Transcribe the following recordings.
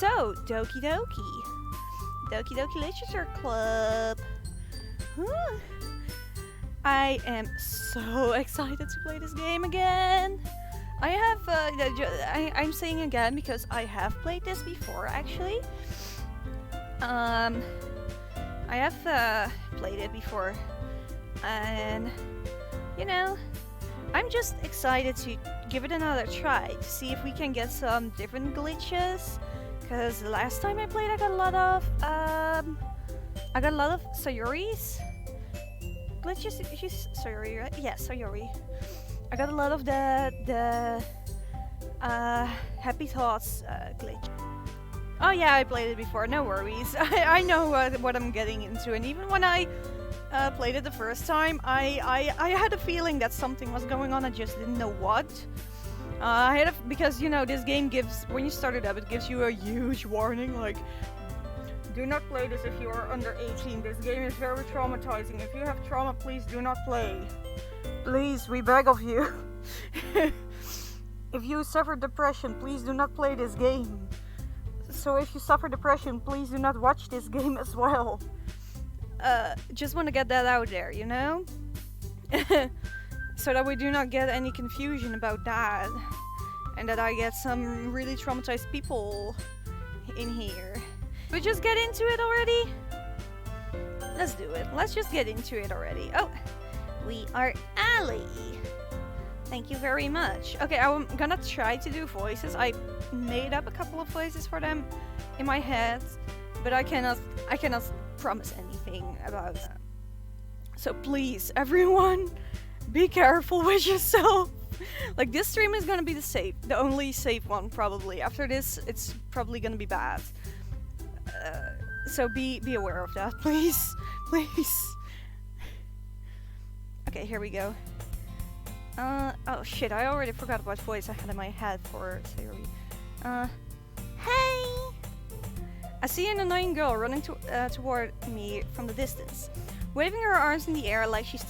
So, Doki Doki. Doki Doki Literature Club. Huh. I am so excited to play this game again. I have, I'm saying again because I have played this before actually. I have played it before, and you know, I'm just excited to give it another try to see if we can get some different glitches. Because the last time I played, I got a lot of Sayuri's glitches. She's Sayuri, right? Yeah, Sayuri. I got a lot of the happy thoughts glitch. Oh yeah, I played it before. No worries. I know what I'm getting into, and even when I played it the first time, I had a feeling that something was going on. I just didn't know what. Because you know this game gives, when you start it up, it gives you a huge warning like, do not play this if you are under 18. This game is very traumatizing. If you have trauma, please do not play. Please, we beg of you. If you suffer depression, please do not play this game. So if you suffer depression, please do not watch this game as well. Just want to get that out there, you know? So that we do not get any confusion about that. And that I get some really traumatized people in here. We just get into it already? Let's do it. Let's just get into it already. Oh, we are Ali. Thank you very much. Okay, I'm gonna try to do voices. I made up a couple of voices for them in my head, but I cannot promise anything about them. So please, everyone, be careful with yourself. Like, this stream is gonna be the only safe one probably. After this, it's probably gonna be bad. So be aware of that, please. Please. Okay, here we go. Oh shit, I already forgot what voice I had in my head for Sayuri. Hey! I see an annoying girl running toward me from the distance, waving her arms in the air like she's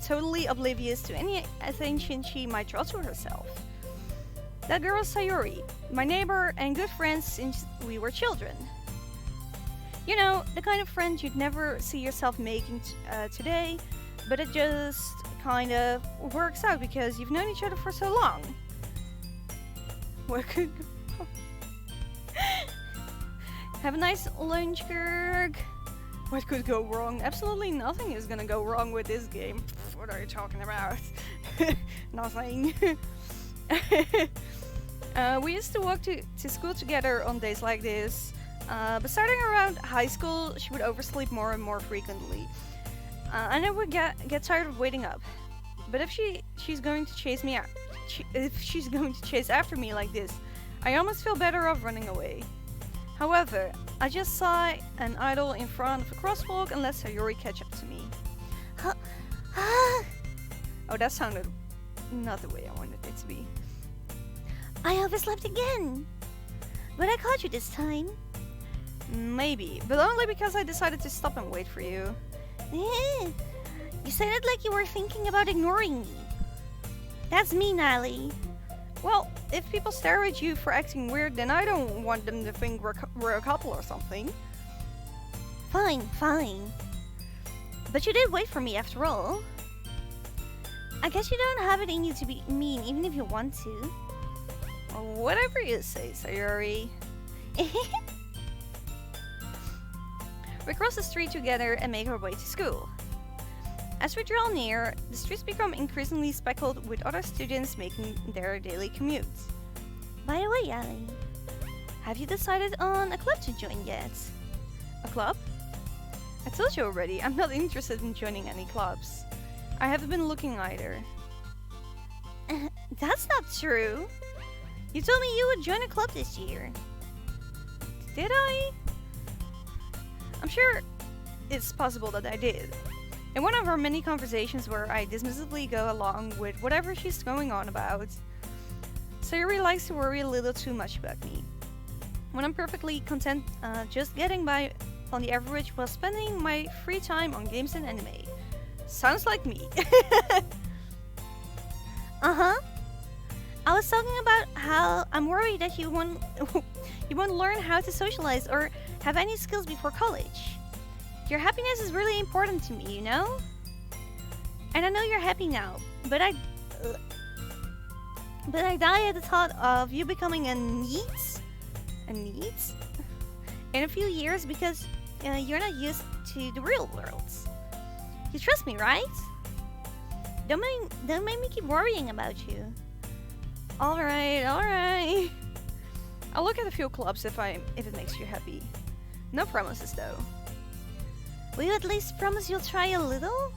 totally oblivious to any attention she might draw to herself. That girl is Sayuri, my neighbor and good friend since we were children. You know, the kind of friend you'd never see yourself making today, but it just kind of works out because you've known each other for so long. What could go? Have a nice lunch, Gerg. What could go wrong? Absolutely nothing is gonna go wrong with this game. What are you talking about? Nothing. We used to walk to school together on days like this. But starting around high school, she would oversleep more and more frequently. And I would get tired of waiting up. But if she's going to chase me if she's going to chase after me like this, I almost feel better off running away. However, I just saw an idol in front of a crosswalk and let Sayuri catch up to me. Oh, that sounded not the way I wanted it to be. I overslept again. But I caught you this time. Maybe, but only because I decided to stop and wait for you. You said it like you were thinking about ignoring me. That's mean, Ali. Well, if people stare at you for acting weird, then I don't want them to think we're a couple or something. Fine, fine. But you did wait for me after all. I guess you don't have it in you to be mean even if you want to. Well, whatever you say, Sayuri. We cross the street together and make our way to school. As we draw near, the streets become increasingly speckled with other students making their daily commutes. By the way, Ali, have you decided on a club to join yet? A club? I told you already, I'm not interested in joining any clubs. I haven't been looking either. That's not true. You told me you would join a club this year. Did I? I'm sure it's possible that I did. In one of our many conversations where I dismissively go along with whatever she's going on about, Sayuri likes to worry a little too much about me. When I'm perfectly content just getting by on the average while spending my free time on games and anime. Sounds like me. Uh-huh. I was was talking about how I'm worried that you won't you won't learn how to socialize or have any skills before college. Your happiness is really important to me, you know? And I know you're happy now, but I die at the thought of you becoming a NEET? A NEET? In a few years because you're not used to the real world. You trust me, right? Don't make me keep worrying about you. Alright. I'll look at a few clubs if it makes you happy. No promises though. Will you at least promise you'll try a little?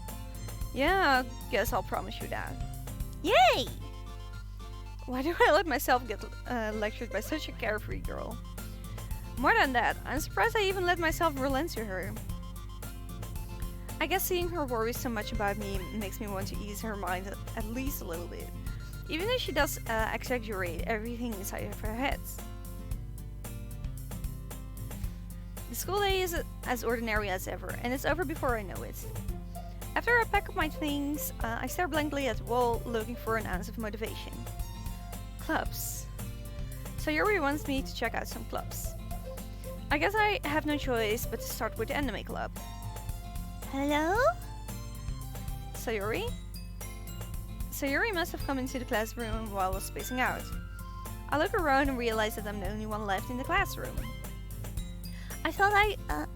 Yeah, I guess I'll promise you that. Yay! Why do I let myself get lectured by such a carefree girl? More than that, I'm surprised I even let myself relent to her. I guess seeing her worry so much about me makes me want to ease her mind at least a little bit. Even if she does exaggerate everything inside of her head. The school day is as ordinary as ever, and it's over before I know it. After I pack up my things, I stare blankly at the wall, looking for an ounce of motivation. Clubs. So Yuri wants me to check out some clubs. I guess I have no choice but to start with the anime club. Hello? Sayuri? Sayuri must have come into the classroom while I was spacing out. I look around and realize that I'm the only one left in the classroom. I thought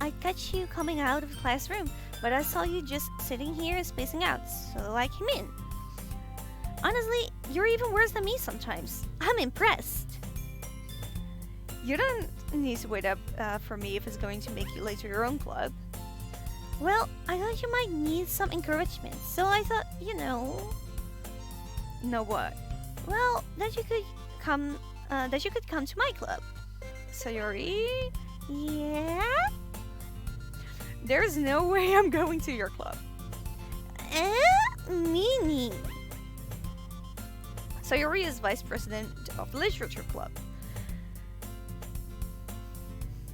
I'd catch you coming out of the classroom, but I saw you just sitting here and spacing out, so I came in. Honestly, you're even worse than me sometimes. I'm impressed. You don't need to wait up for me if it's going to make you late to your own club. Well, I thought you might need some encouragement, so I thought, you know... Know what? Well, that you could come to my club. Sayuri? Yeah? There's no way I'm going to your club. Mini. Sayuri is vice president of the literature club.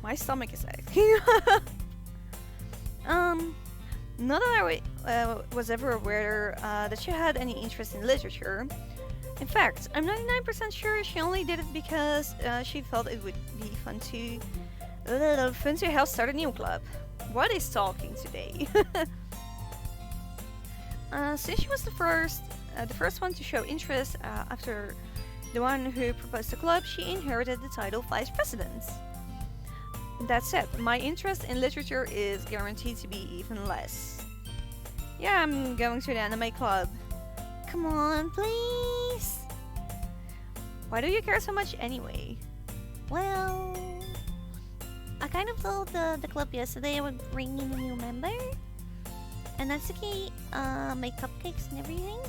My stomach is aching. Not that I was ever aware that she had any interest in literature. In fact, I'm 99% sure she only did it because she felt it would be fun to help start a new club. What is talking today? Since she was the first one to show interest after the one who proposed the club, she inherited the title vice president. That said, my interest in literature is guaranteed to be even less. Yeah, I'm going to the anime club. Come on, please. Why do you care so much anyway? Well, I kind of told the club yesterday I would bring in a new member. And Natsuki make cupcakes and everything.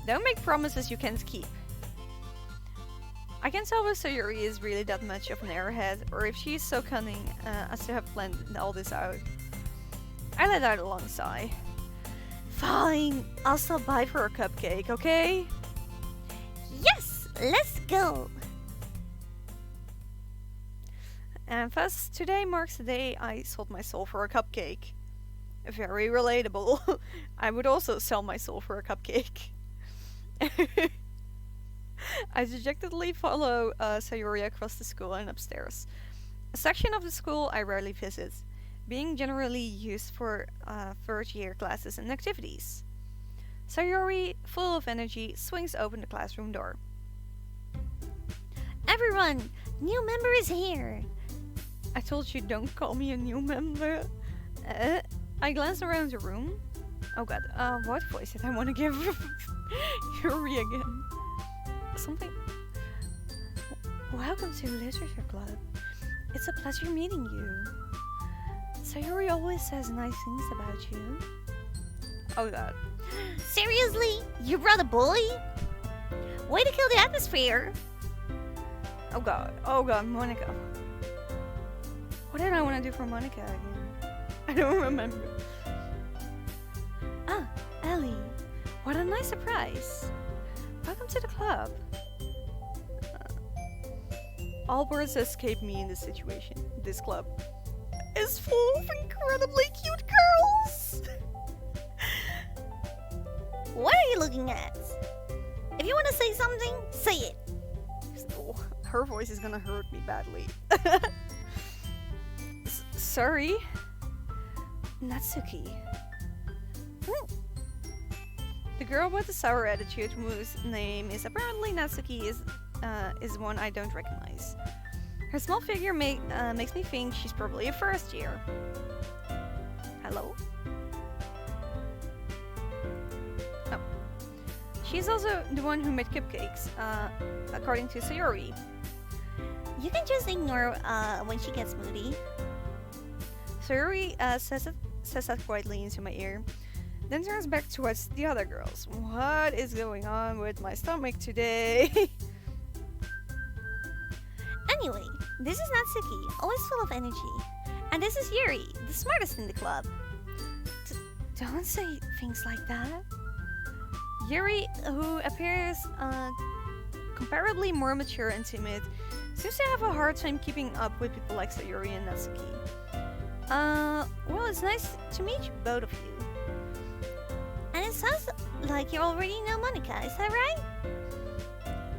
Don't make promises you can't keep. I can't tell if Sayuri is really that much of an airhead, or if she is so cunning as to have planned all this out. I let out a long sigh. Fine, I'll stop by for a cupcake, okay? Yes, let's go! And thus, today marks the day I sold my soul for a cupcake. Very relatable. I would also sell my soul for a cupcake. I dejectedly follow Sayuri across the school and upstairs. A section of the school I rarely visit, being generally used for third-year classes and activities. Sayuri, full of energy, swings open the classroom door. Everyone! New member is here! I told you don't call me a new member. I glanced around the room. Oh god, what voice did I want to give Yuri again? Something... Welcome to Literature Club. It's a pleasure meeting you. Sayuri always says nice things about you. Oh god. Seriously? You brought a boy? Way to kill the atmosphere! Oh god, Monica. What did I want to do for Monica again? I don't remember. Ah, Ellie. What a nice surprise. Welcome to the club. All words escape me in this situation. This club is full of incredibly cute girls. What are you looking at? If you want to say something, say it. Oh, her voice is gonna hurt me badly. Sorry. Natsuki. The girl with the sour attitude, whose name is apparently Natsuki, is one I don't recognize. Her small figure makes me think she's probably a first year. Hello? Oh. She's also the one who made cupcakes, according to Sayori. You can just ignore when she gets moody. Sayori says that quietly into my ear, then turns back towards the other girls. What is going on with my stomach today? Anyway, this is Natsuki, always full of energy. And this is Yuri, the smartest in the club. Don't say things like that. Yuri, who appears comparably more mature and timid, seems to have a hard time keeping up with people like Sayori and Natsuki. Well, it's nice to meet you, both of you. And it sounds like you already know Monika, is that right?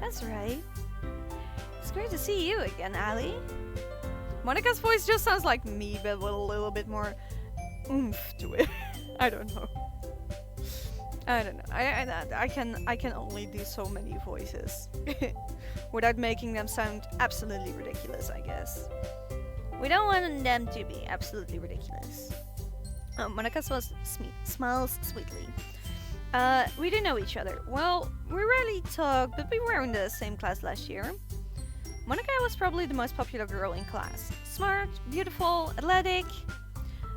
That's right. It's great to see you again, Ali. Monika's voice just sounds like me, but with a little bit more oomph to it. I don't know. I can only do so many voices without making them sound absolutely ridiculous, I guess. We don't want them to be absolutely ridiculous. Monika smiles sweetly. We do know each other. Well, we rarely talk, but we were in the same class last year. Monika was probably the most popular girl in class. Smart, beautiful, athletic.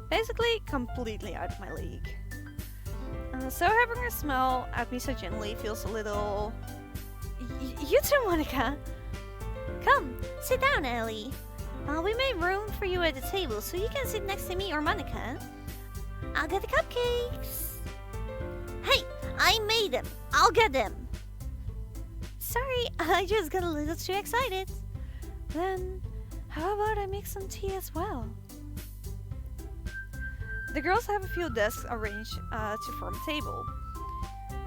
Basically, completely out of my league. So having her smile at me so gently feels a little... You too, Monika! Come, sit down, Ellie. We made room for you at the table, so you can sit next to me or Monika. I'll get the cupcakes. Hey, I made them. I'll get them. Sorry, I just got a little too excited. Then, how about I make some tea as well? The girls have a few desks arranged to form a table.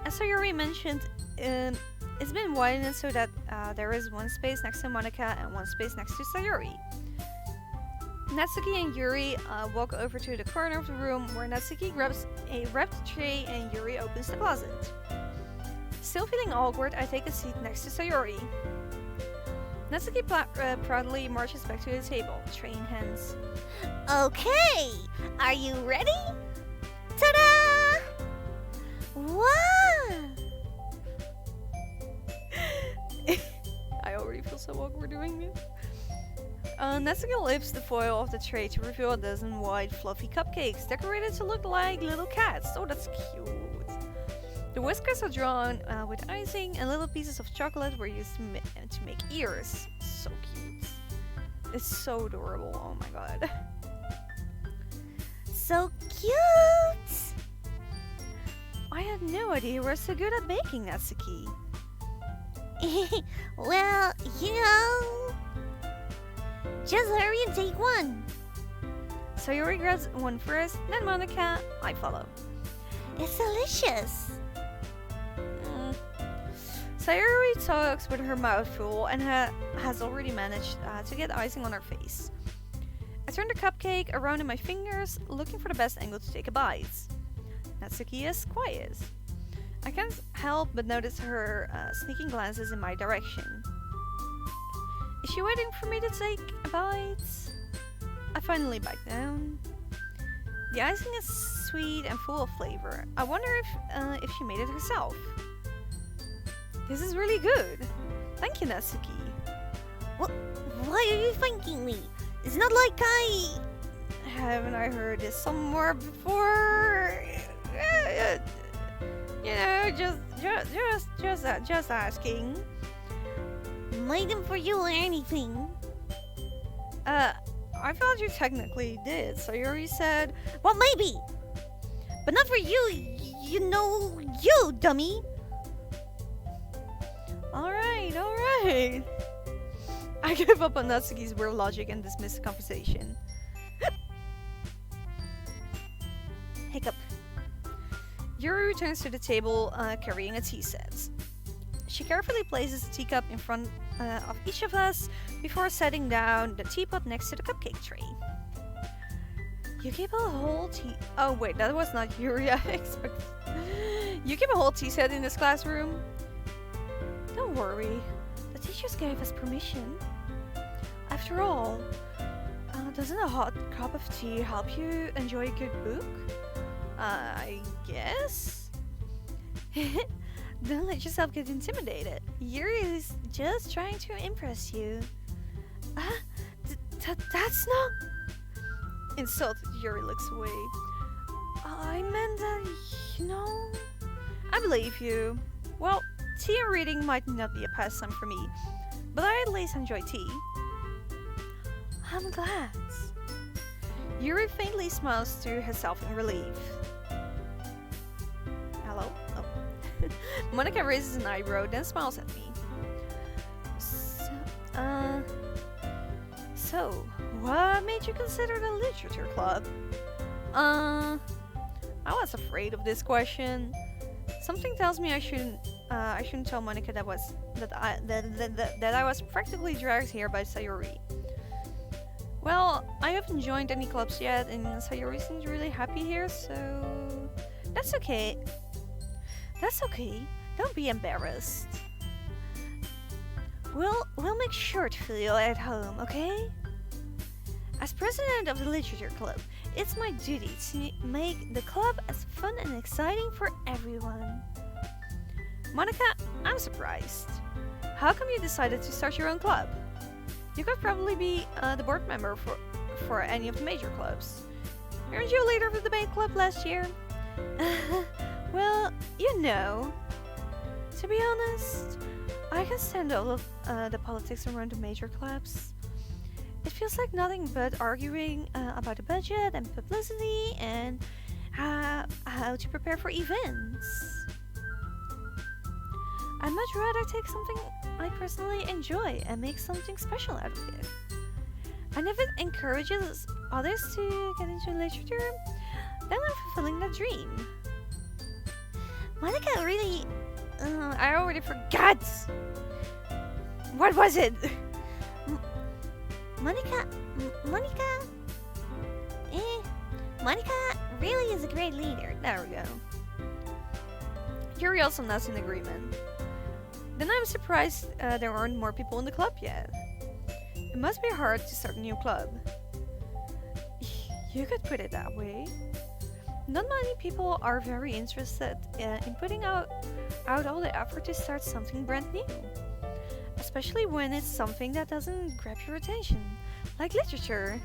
As Yuri mentioned, it's been widened so that there is one space next to Monika and one space next to Sayori. Natsuki and Yuri walk over to the corner of the room where Natsuki grabs a wrapped tray and Yuri opens the closet. Still feeling awkward, I take a seat next to Sayori. Natsuki proudly marches back to the table, tray in hands. Okay, are you ready? Ta-da! Wow! I already feel so awkward doing this. Natsuki lifts the foil of the tray to reveal a dozen white fluffy cupcakes decorated to look like little cats. Oh, that's cute. The whiskers are drawn with icing and little pieces of chocolate were used to make ears. So cute. It's so adorable. Oh my god. So cute! I had no idea you were so good at baking, Natsuki. Well, you know... Just hurry and take one. Sayori grabs one first, then Monika. I follow. It's delicious. Sayori talks with her mouth full and has already managed to get icing on her face. I turn the cupcake around in my fingers, looking for the best angle to take a bite. Natsuki is quiet. I can't help but notice her sneaking glances in my direction. Is she waiting for me to take a bite? I finally bite down. The icing is sweet and full of flavor. I wonder if she made it herself. This is really good. Thank you, Natsuki. Why are you thanking me? It's not like I... Haven't I heard this somewhere before? You know, just asking. Made them for you or anything. I thought you technically did. Sayori said, well, maybe. But not for you, you know, you dummy. Alright. I give up on Natsuki's weird logic and dismiss the conversation. Hiccup. Yuri returns to the table carrying a tea set. She carefully places a teacup in front of each of us before setting down the teapot next to the cupcake tray. You keep a whole tea. Oh wait, that was not Yuri. I expected. You keep a whole tea set in this classroom? Don't worry, the teachers gave us permission. After all, doesn't a hot cup of tea help you enjoy a good book? I guess? Don't let yourself get intimidated. Yuri is just trying to impress you. That's not... Insulted, Yuri looks away. I meant that, you know... I believe you. Well, tea and reading might not be a pastime for me, but I at least enjoy tea. I'm glad. Yuri faintly smiles to herself in relief. Hello? Oh. Monica raises an eyebrow, then smiles at me. So, what made you consider the literature club? I was afraid of this question. Something tells me I shouldn't tell Monica that I was practically dragged here by Sayori. Well, I haven't joined any clubs yet, and Sayori seems really happy here, so that's okay. That's okay. Don't be embarrassed. We'll make sure to feel at home, okay? As president of the literature club, it's my duty to make the club as fun and exciting for everyone. Monica, I'm surprised. How come you decided to start your own club? You could probably be the board member for any of the major clubs. Weren't you a leader of the main club last year? Well, you know. To be honest, I can stand all of the politics around the major clubs. It feels like nothing but arguing about the budget and publicity and how to prepare for events. I'd much rather take something I personally enjoy and make something special out of it. And if it encourages others to get into literature, then I'm fulfilling that dream. Monica really... I already forgot! What was it? Monica really is a great leader. There we go. Yuri also nods in agreement. Then I'm surprised there aren't more people in the club yet. It must be hard to start a new club. You could put it that way. Not many people are very interested in putting out all the effort to start something brand new. Especially when it's something that doesn't grab your attention, like literature.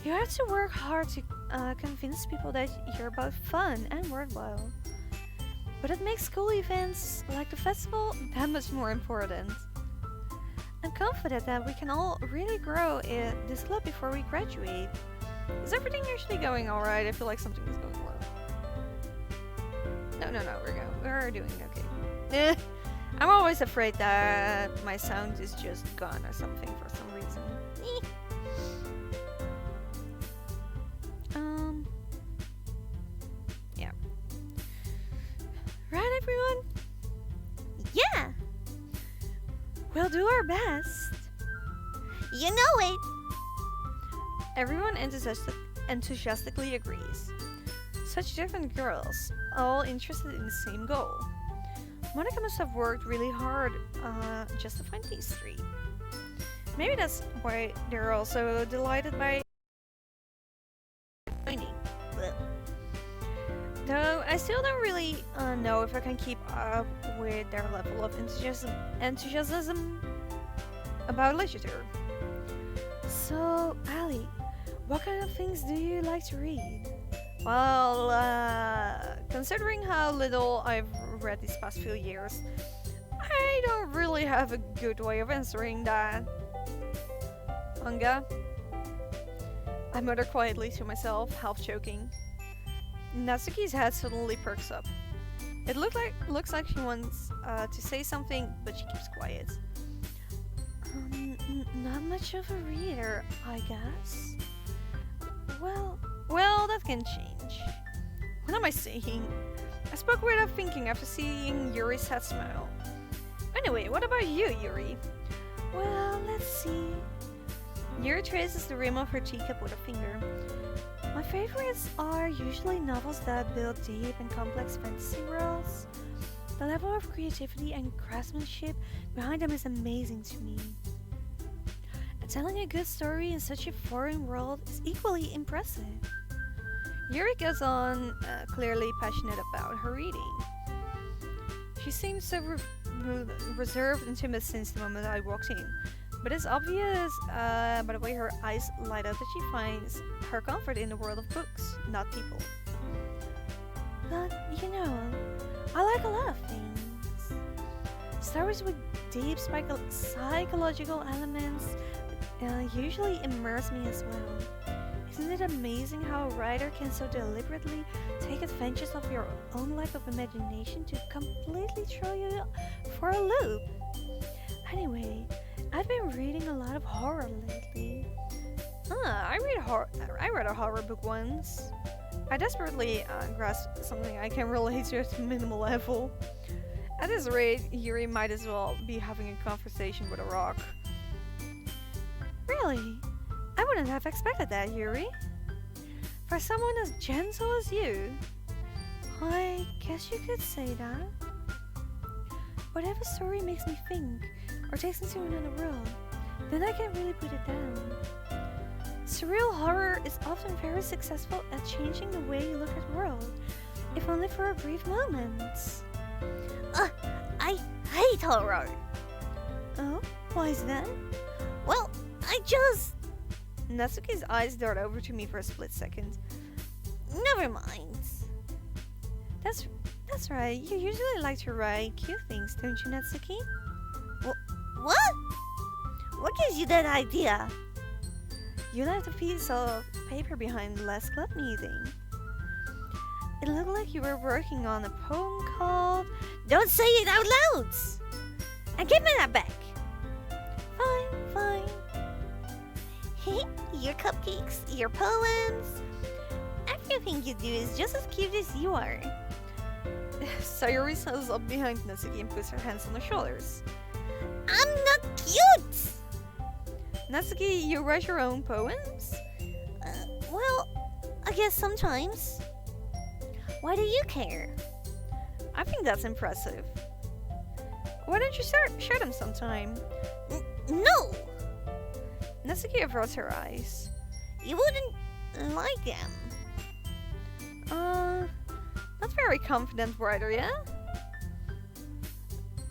You have to work hard to convince people that you're both fun and worthwhile. But it makes school events like the festival that much more important. I'm confident that we can all really grow in this club before we graduate. Is everything actually going alright? I feel like something is going wrong. No, we're doing okay. I'm always afraid that my sound is just gone or something for some reason. Yeah. Right, everyone? Yeah! We'll do our best. You know it! Everyone enthusiastically agrees. Such different girls, all interested in the same goal. Monica must have worked really hard just to find these three. Maybe that's why they're also delighted by joining. Though I still don't really know if I can keep up with their level of enthusiasm about literature. So, Ali, what kind of things do you like to read? Well, considering how little I've read these past few years, I don't really have a good way of answering that. Manga? I mutter quietly to myself, half joking. Natsuki's head suddenly perks up. It looks like she wants to say something, but she keeps quiet. Not much of a reader, I guess. Well, that can change. What am I saying? I spoke without thinking after seeing Yuri's sad smile. Anyway, what about you, Yuri? Well, let's see. Yuri traces the rim of her teacup with a finger. My favorites are usually novels that build deep and complex fantasy worlds. The level of creativity and craftsmanship behind them is amazing to me. And telling a good story in such a foreign world is equally impressive. Yuri goes on, clearly passionate about her reading. She seems so reserved and timid since the moment I walked in, but it's obvious by the way her eyes light up that she finds her comfort in the world of books, not people. But, you know, I like a lot of things. Stories with deep psychological elements usually immerse me as well. Isn't it amazing how a writer can so deliberately take advantage of your own lack of imagination to completely throw you for a loop? Anyway, I've been reading a lot of horror lately. I read a horror book once. I desperately grasped something I can relate to at a minimal level. At this rate, Yuri might as well be having a conversation with a rock. Really? I wouldn't have expected that, Yuri. For someone as gentle as you, I guess you could say that. Whatever story makes me think, or takes me to another world, then I can't really put it down. Surreal horror is often very successful at changing the way you look at the world, if only for a brief moment. I hate horror. Oh, why is that? Well, I just... Natsuki's eyes dart over to me for a split second. Never mind. That's right, you usually like to write cute things, don't you, Natsuki? What? What gives you that idea? You left a piece of paper behind the last club meeting. It looked like you were working on a poem called... Don't say it out loud! And give me that back! Fine. Your cupcakes, your poems... Everything you do is just as cute as you are. Sayuri settles up behind Natsuki and puts her hands on her shoulders. I'm not cute! Natsuki, you write your own poems? Well, I guess sometimes. Why do you care? I think that's impressive. Why don't you share them sometime? No! Natsuki averts her eyes. You wouldn't like them. Not very confident writer, yeah?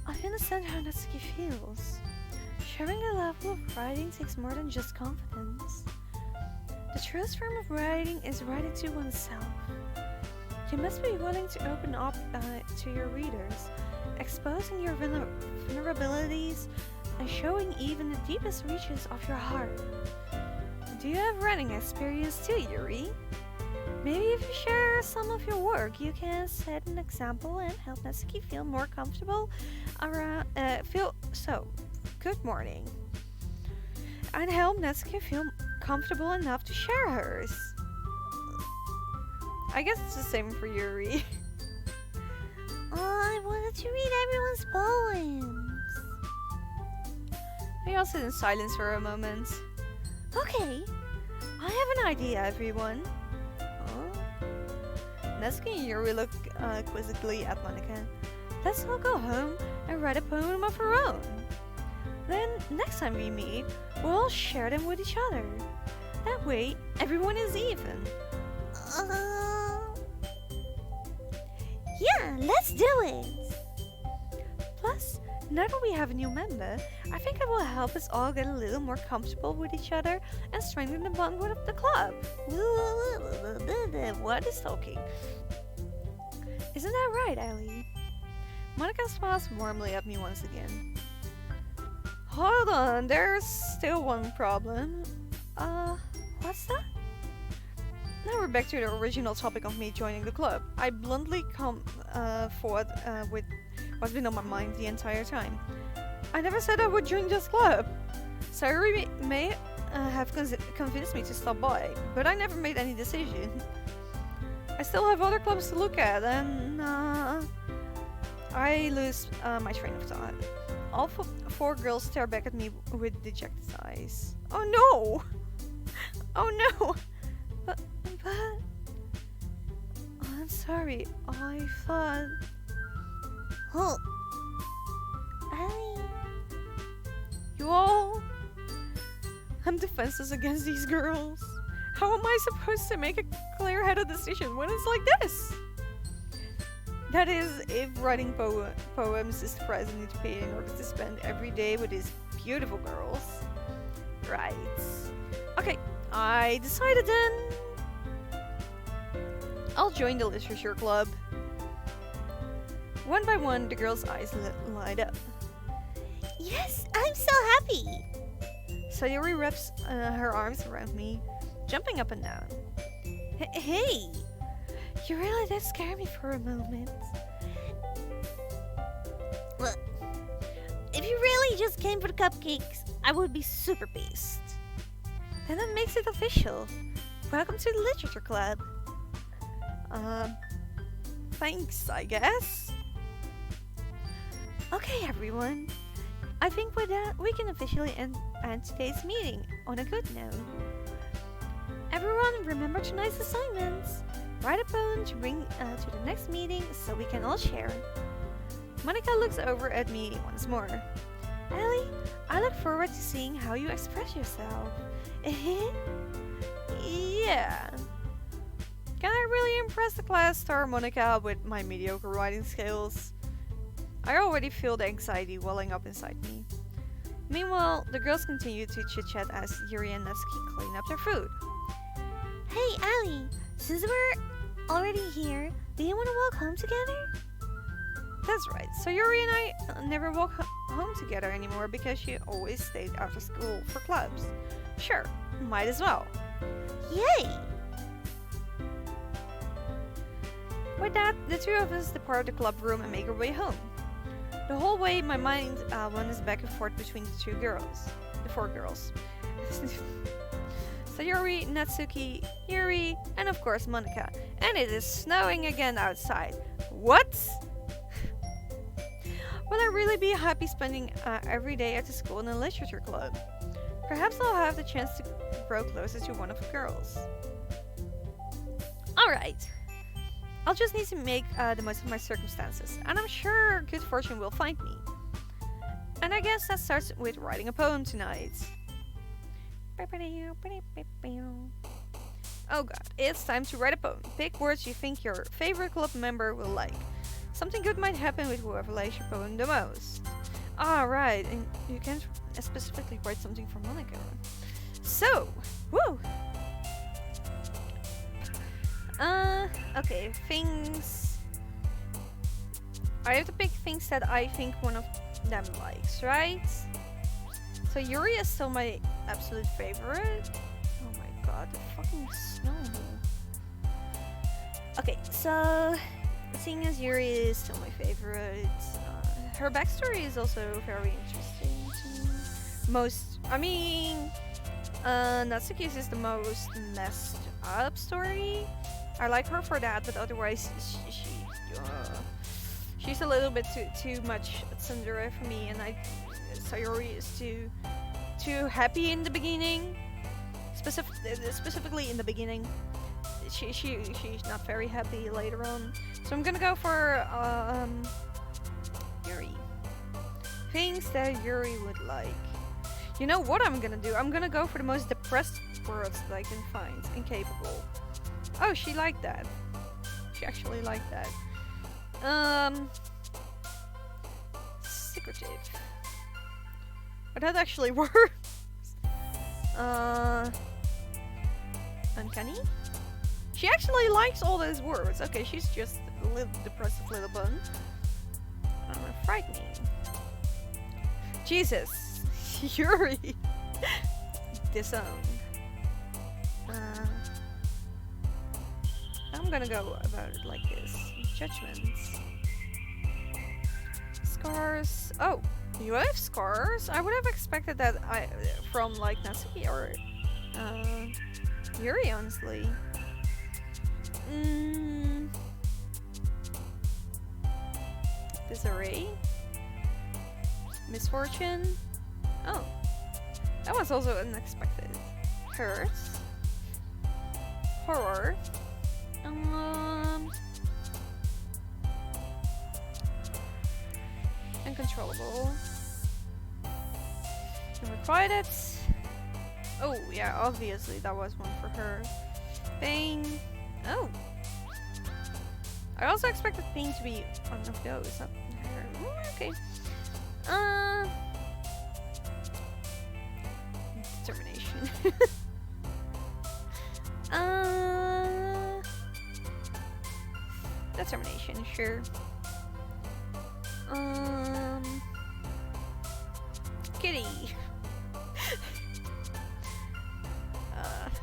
I understand how Natsuki feels. Sharing a level of writing takes more than just confidence. The truest form of writing is writing to oneself. You must be willing to open up to your readers, exposing your vulnerabilities and showing even the deepest reaches of your heart. Do you have writing experience too, Yuri? Maybe if you share some of your work, you can set an example and help Natsuki feel more comfortable around. Good morning. And help Natsuki feel comfortable enough to share hers. I guess it's the same for Yuri. I wanted to read everyone's poems. We all sit in silence for a moment. Okay, I have an idea, everyone. Natsuki and Yuri look quizzically at Monika. Let's all go home and write a poem of our own. Then, next time we meet, we'll all share them with each other. That way, everyone is even. Yeah, let's do it. Plus, now that we have a new member, I think it will help us all get a little more comfortable with each other and strengthen the bond with the club. What is talking? Isn't that right, Ellie? Monika smiles warmly at me once again. Hold on, there's still one problem. What's that? Now we're back to the original topic of me joining the club. I bluntly come forward with what's been on my mind the entire time. I never said I would join this club. Sayuri may have convinced me to stop by, but I never made any decision. I still have other clubs to look at, and I lose my train of thought. All four girls stare back at me with dejected eyes. Oh no! Oh no! But oh, I'm sorry. I thought. Oh. Ali. You all? I'm defenseless against these girls. How am I supposed to make a clear-headed decision when it's like this? That is, if writing poems is the price I need to pay in order to spend every day with these beautiful girls. Right. Okay, I decided then. I'll join the literature club. One by one, the girls' eyes light up. Yes, I'm so happy. Sayuri wraps her arms around me, jumping up and down. Hey! You really did scare me for a moment. Look, if you really just came for the cupcakes, I would be super pissed. Then that makes it official. Welcome to the literature club. Thanks, I guess. Okay, everyone. I think with that, we can officially end today's meeting on a good note. Everyone, remember tonight's assignments. Write a poem to bring to the next meeting so we can all share. Monica looks over at me once more. Ellie, I look forward to seeing how you express yourself. Yeah. Can I really impress the class star Monica with my mediocre writing skills? I already feel the anxiety welling up inside me. Meanwhile, the girls continue to chit-chat as Yuri and Natsuki clean up their food. Hey, Ali, since we're already here, do you want to walk home together? That's right, so Yuri and I never walk home together anymore because she always stayed after school for clubs. Sure, might as well. Yay! With that, the two of us depart the club room and make our way home. The whole way, my mind wanders back and forth between the four girls. Sayuri, Natsuki, Yuri, and of course Monica. And it is snowing again outside. What? Will I really be happy spending every day at the school in the literature club? Perhaps I'll have the chance to grow closer to one of the girls. Alright. I'll just need to make the most of my circumstances, and I'm sure good fortune will find me. And I guess that starts with writing a poem tonight. Oh god, it's time to write a poem. Pick words you think your favorite club member will like. Something good might happen with whoever likes your poem the most. Alright, and you can specifically write something for Monica. So, woo! Okay, things... I have to pick things that I think one of them likes, right? So Yuri is still my absolute favorite. Oh my god, the fucking snow. Okay, so seeing as Yuri is still my favorite, her backstory is also very interesting to me. Natsuki's is the most messed up story. I like her for that, but otherwise she's a little bit too much tsundere for me, and Sayuri is too happy in the beginning. Specifically in the beginning, she's not very happy later on. So I'm gonna go for Yuri. Things that Yuri would like. You know what I'm gonna do? I'm gonna go for the most depressed words that I can find. Incapable. Oh, she liked that. She actually liked that. Secretive. But that actually works. Uncanny? She actually likes all those words. Okay, she's just a little depressive little bun. Frightening. Jesus. Yuri. Disown. I'm gonna go about it like this. Judgments. Scars. Oh, you have scars? I would have expected that from like Natsuki or Yuri, honestly. Disarray. Misfortune. Oh. That was also unexpected. Curse. Horror. Uncontrollable. Unrequited. Oh, yeah, obviously that was one for her. Pain. Oh. I also expected pain to be one of those, not her. Okay. Determination. Determination, sure. Kitty.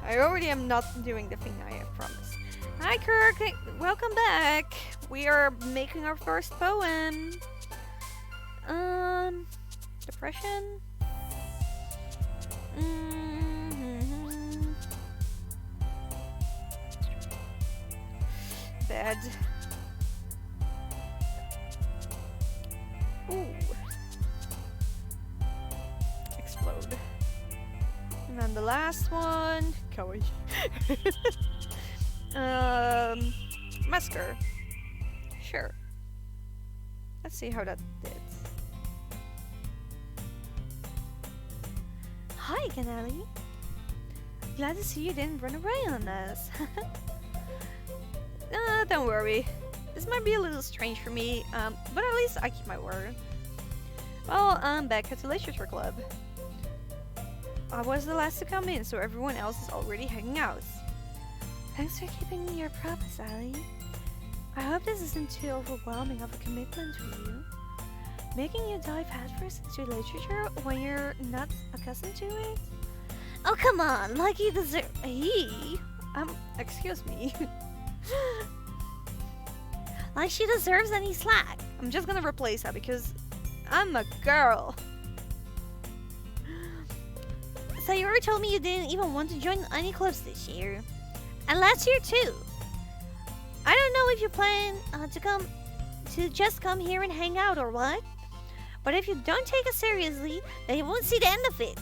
I already am not doing the thing I have promised. Hi Kirk, welcome back. We are making our first poem. Depression. Bed. Ooh. Explode. And then the last one. Kawaii. Masker. Sure. Let's see how that did. Hi, Ganali. Glad to see you didn't run away on us. Don't worry. This might be a little strange for me, but at least I keep my word. Well, I'm back at the Literature Club. I was the last to come in, so everyone else is already hanging out. Thanks for keeping your promise, Ali. I hope this isn't too overwhelming of a commitment for you. Making you dive headfirst into literature when you're not accustomed to it? Oh, come on, like you deserve. Excuse me. Like she deserves any slack. I'm just gonna replace that because I'm a girl. Sayori told me you didn't even want to join any clubs this year. And last year too. I don't know if you plan to just come here and hang out or what. But if you don't take it seriously, then you won't see the end of it.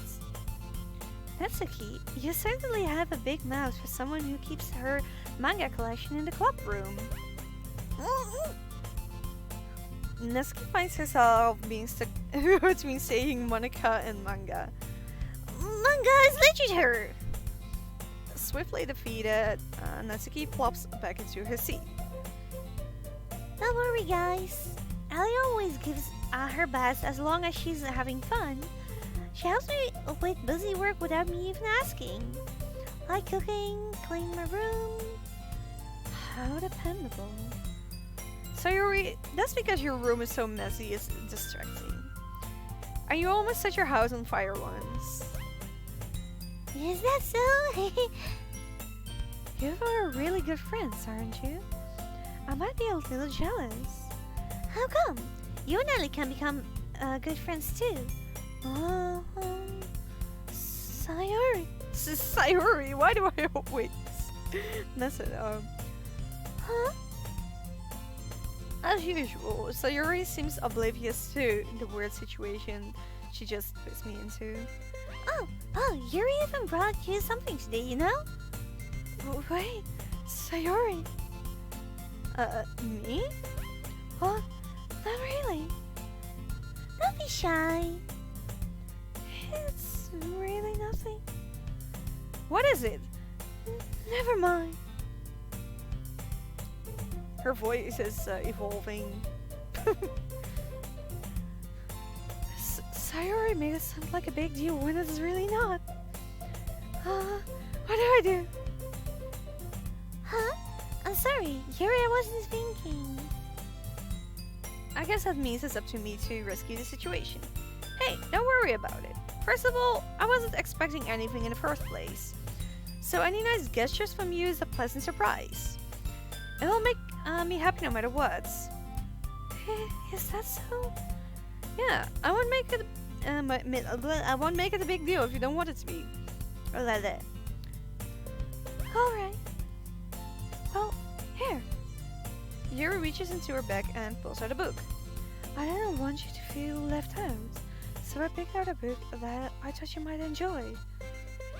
That's okay. You certainly have a big mouth for someone who keeps her manga collection in the club room. Nesuke finds herself being stuck between saying Monica and manga. Manga is literature! Swiftly defeated, Natsuki plops back into her seat. Don't worry, guys. Ali always gives her best as long as she's having fun. She helps me with busy work without me even asking. Like cooking, cleaning my room. How dependable. Sayori, that's because your room is so messy, it's distracting. And you almost set your house on fire once. Is that so? You are really good friends, aren't you? I might be a little jealous. How come? You and Ali can become good friends too. Sayori. Sayori, why do I always mess it up? Huh? As usual, Sayori seems oblivious to the weird situation she just puts me into. Oh, Yuri even brought you something today, you know? Oh, wait, Sayori. Me? What? Not really. Don't be shy. It's really nothing. What is it? Never mind. Her voice is evolving. Sayori made it sound like a big deal when it's really not. What do I do? Huh? I'm sorry, Yuri, I wasn't thinking. I guess that means it's up to me to rescue the situation. Hey, don't worry about it. First of all, I wasn't expecting anything in the first place. So any nice gestures from you is a pleasant surprise. It will make me happy no matter what. Is that so? Yeah, I won't make it. I won't make it a big deal if you don't want it to be. Or like that. All right. Well, Yuri reaches into her bag and pulls out a book. I didn't want you to feel left out, so I picked out a book that I thought you might enjoy.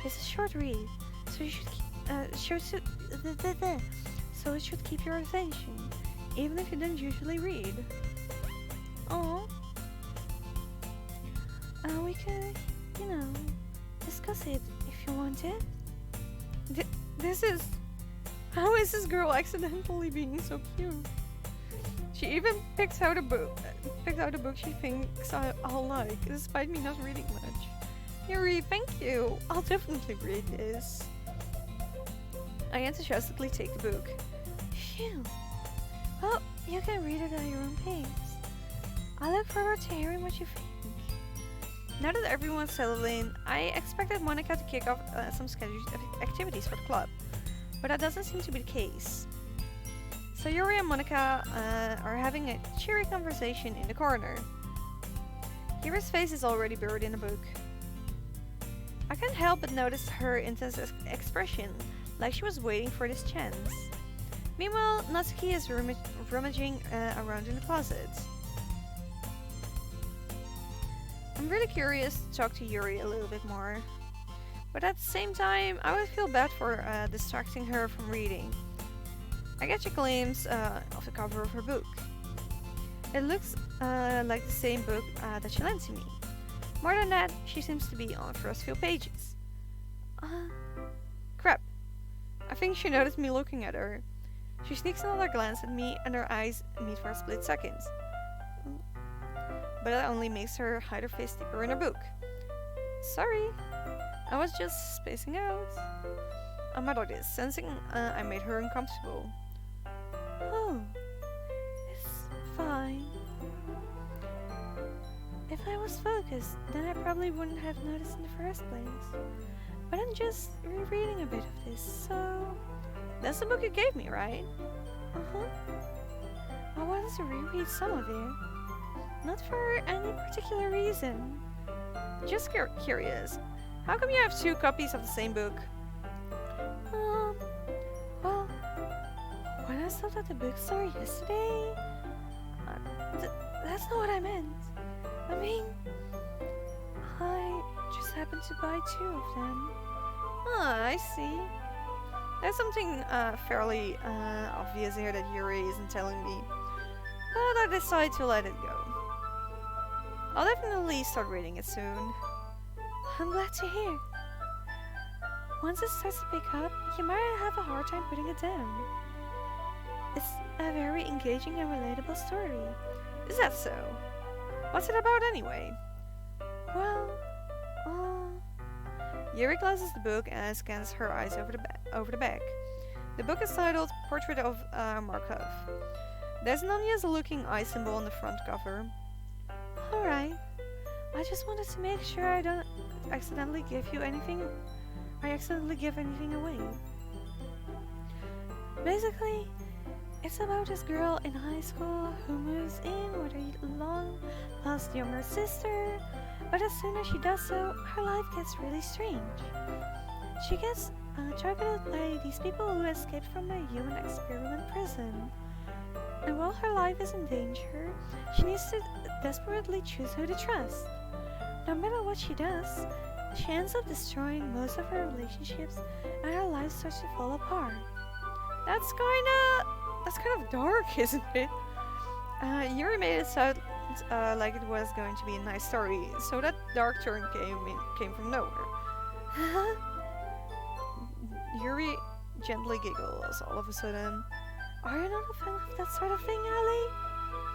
It's a short read, so you should so it should keep your attention, even if you don't usually read. Oh, We could, discuss it if you want it. this is... How is this girl accidentally being so cute? She even picked out a book she thinks I'll like, despite me not reading much. Yuri, thank you. I'll definitely read this. I enthusiastically take the book. Phew. Well, you can read it at your own pace. I look forward to hearing what you think. Now that everyone's settled in, I expected Monica to kick off some scheduled activities for the club, but that doesn't seem to be the case. So Yuri and Monica are having a cheery conversation in the corner. Yuri's face is already buried in a book. I can't help but notice her intense expression, like she was waiting for this chance. Meanwhile, Natsuki is rummaging around in the closet. I'm really curious to talk to Yuri a little bit more, but at the same time, I would feel bad for distracting her from reading. I get a glimpse of the cover of her book. It looks like the same book that she lent to me. More than that, she seems to be on the first few pages. Crap. I think she noticed me looking at her. She sneaks another glance at me and her eyes meet for a split second. But that only makes her hide her face deeper in her book. Sorry, I was just spacing out. I muttered this, sensing I made her uncomfortable. Oh, it's fine. If I was focused, then I probably wouldn't have noticed in the first place. But I'm just rereading a bit of this, so... That's the book you gave me, right? Uh-huh. I wanted to reread some of it. Not for any particular reason. Just curious. How come you have 2 copies of the same book? Well, when I stopped at the bookstore yesterday... that's not what I meant. I mean, I just happened to buy 2 of them. I see. There's something fairly obvious here that Yuri isn't telling me, but I decide to let it go. I'll definitely start reading it soon. I'm glad to hear. Once it starts to pick up, you might have a hard time putting it down. It's a very engaging and relatable story. Is that so? What's it about anyway? Well, Yuri closes the book and scans her eyes over the back. The book is titled Portrait of Markov. There's an unusual-looking eye symbol on the front cover. alright. I just wanted to make sure I don't accidentally give anything away. Basically, it's about this girl in high school who moves in with her long-lost younger sister, but as soon as she does so, her life gets really strange. She gets targeted by these people who escaped from a human experiment prison. And while her life is in danger, she needs to desperately choose who to trust. No matter what she does, she ends up destroying most of her relationships and her life starts to fall apart. That's kind of dark, isn't it? Yuri made it sound like it was going to be a nice story, so that dark turn came from nowhere. Yuri gently giggles all of a sudden. Are you not a fan of that sort of thing, Ellie?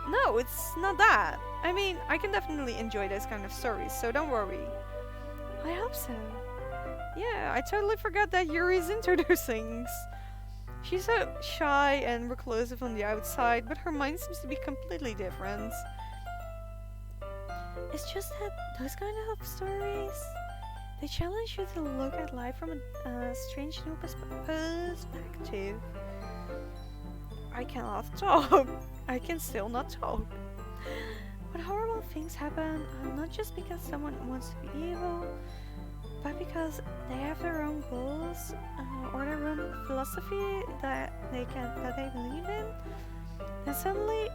No, it's not that. I mean, I can definitely enjoy those kind of stories, so don't worry. I hope so. Yeah, I totally forgot that Yuri's into those things. She's so shy and reclusive on the outside, but her mind seems to be completely different. It's just that those kind of stories, they challenge you to look at life from a strange new perspective. I cannot talk. I can still not talk. When horrible things happen, not just because someone wants to be evil, but because they have their own goals or their own philosophy that they believe in, And suddenly,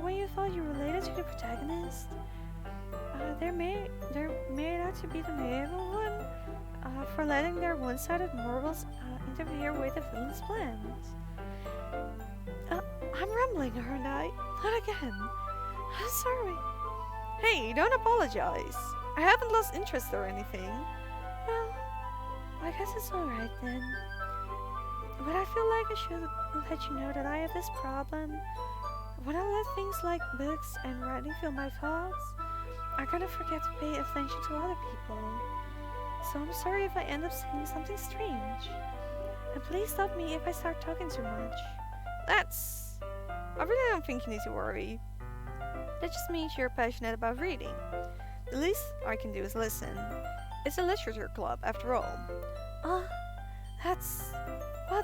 when you thought you related to the protagonist, they're made out to be the naive one for letting their one-sided morals interfere with the villain's plans. I'm rambling, aren't I? Not again. I'm sorry. Hey, don't apologize. I haven't lost interest or anything. Well, I guess it's alright then. But I feel like I should let you know that I have this problem. When I let things like books and writing fill my thoughts, I kind of forget to pay attention to other people. So I'm sorry if I end up saying something strange. And please stop me if I start talking too much. I really don't think you need to worry. That just means you're passionate about reading. The least I can do is listen. It's a literature club, after all.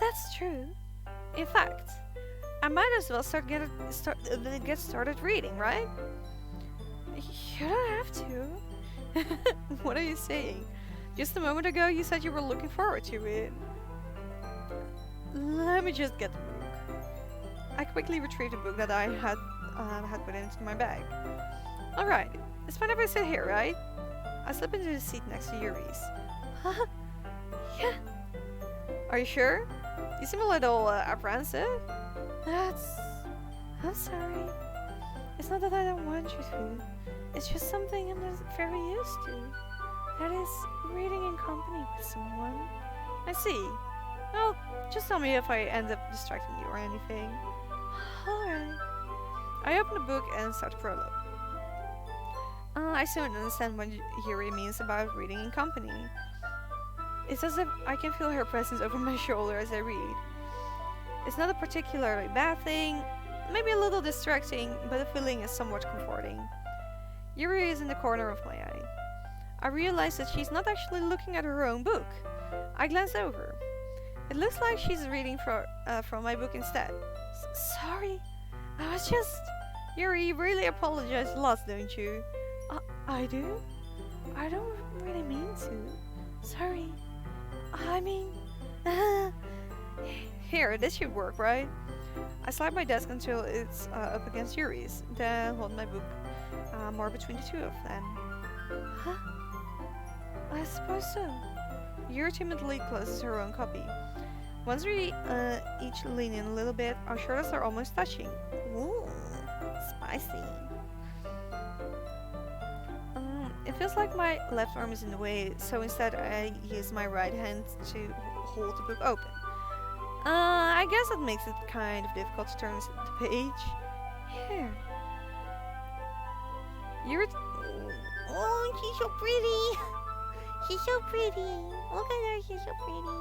That's true. In fact, I might as well get started reading, right? You don't have to. What are you saying? Just a moment ago you said you were looking forward to it. Let me just get the book. I quickly retrieved the book that I had put into my bag. Alright, it's fine if I sit here, right? I slip into the seat next to Yuri's. Yeah. Are you sure? You seem a little apprehensive. I'm sorry. It's not that I don't want you to. It's just something I'm not very used to. That is, reading in company with someone. I see. Well, just tell me if I end up distracting you or anything. Alright. I open the book and start the prologue. I still don't understand what Yuri means about reading in company. It's as if I can feel her presence over my shoulder as I read. It's not a particularly bad thing, maybe a little distracting, but the feeling is somewhat comforting. Yuri is in the corner of my eye. I realize that she's not actually looking at her own book. I glance over. It looks like she's reading from my book instead. Sorry, I was just... Yuri, you really apologize a lot, don't you? I do? I don't really mean to. Sorry. I mean... Here, this should work, right? I slide my desk until it's up against Yuri's, then hold my book more between the two of them. Huh? I suppose so. Yuri timidly closes her own copy. Once we each lean in a little bit, our shoulders are almost touching. Ooh, spicy. It feels like my left arm is in the way, so instead I use my right hand to hold the book open. I guess that makes it kind of difficult to turn the page. Here. Yuri... Oh, she's so pretty. She's so pretty. Look at her, she's so pretty.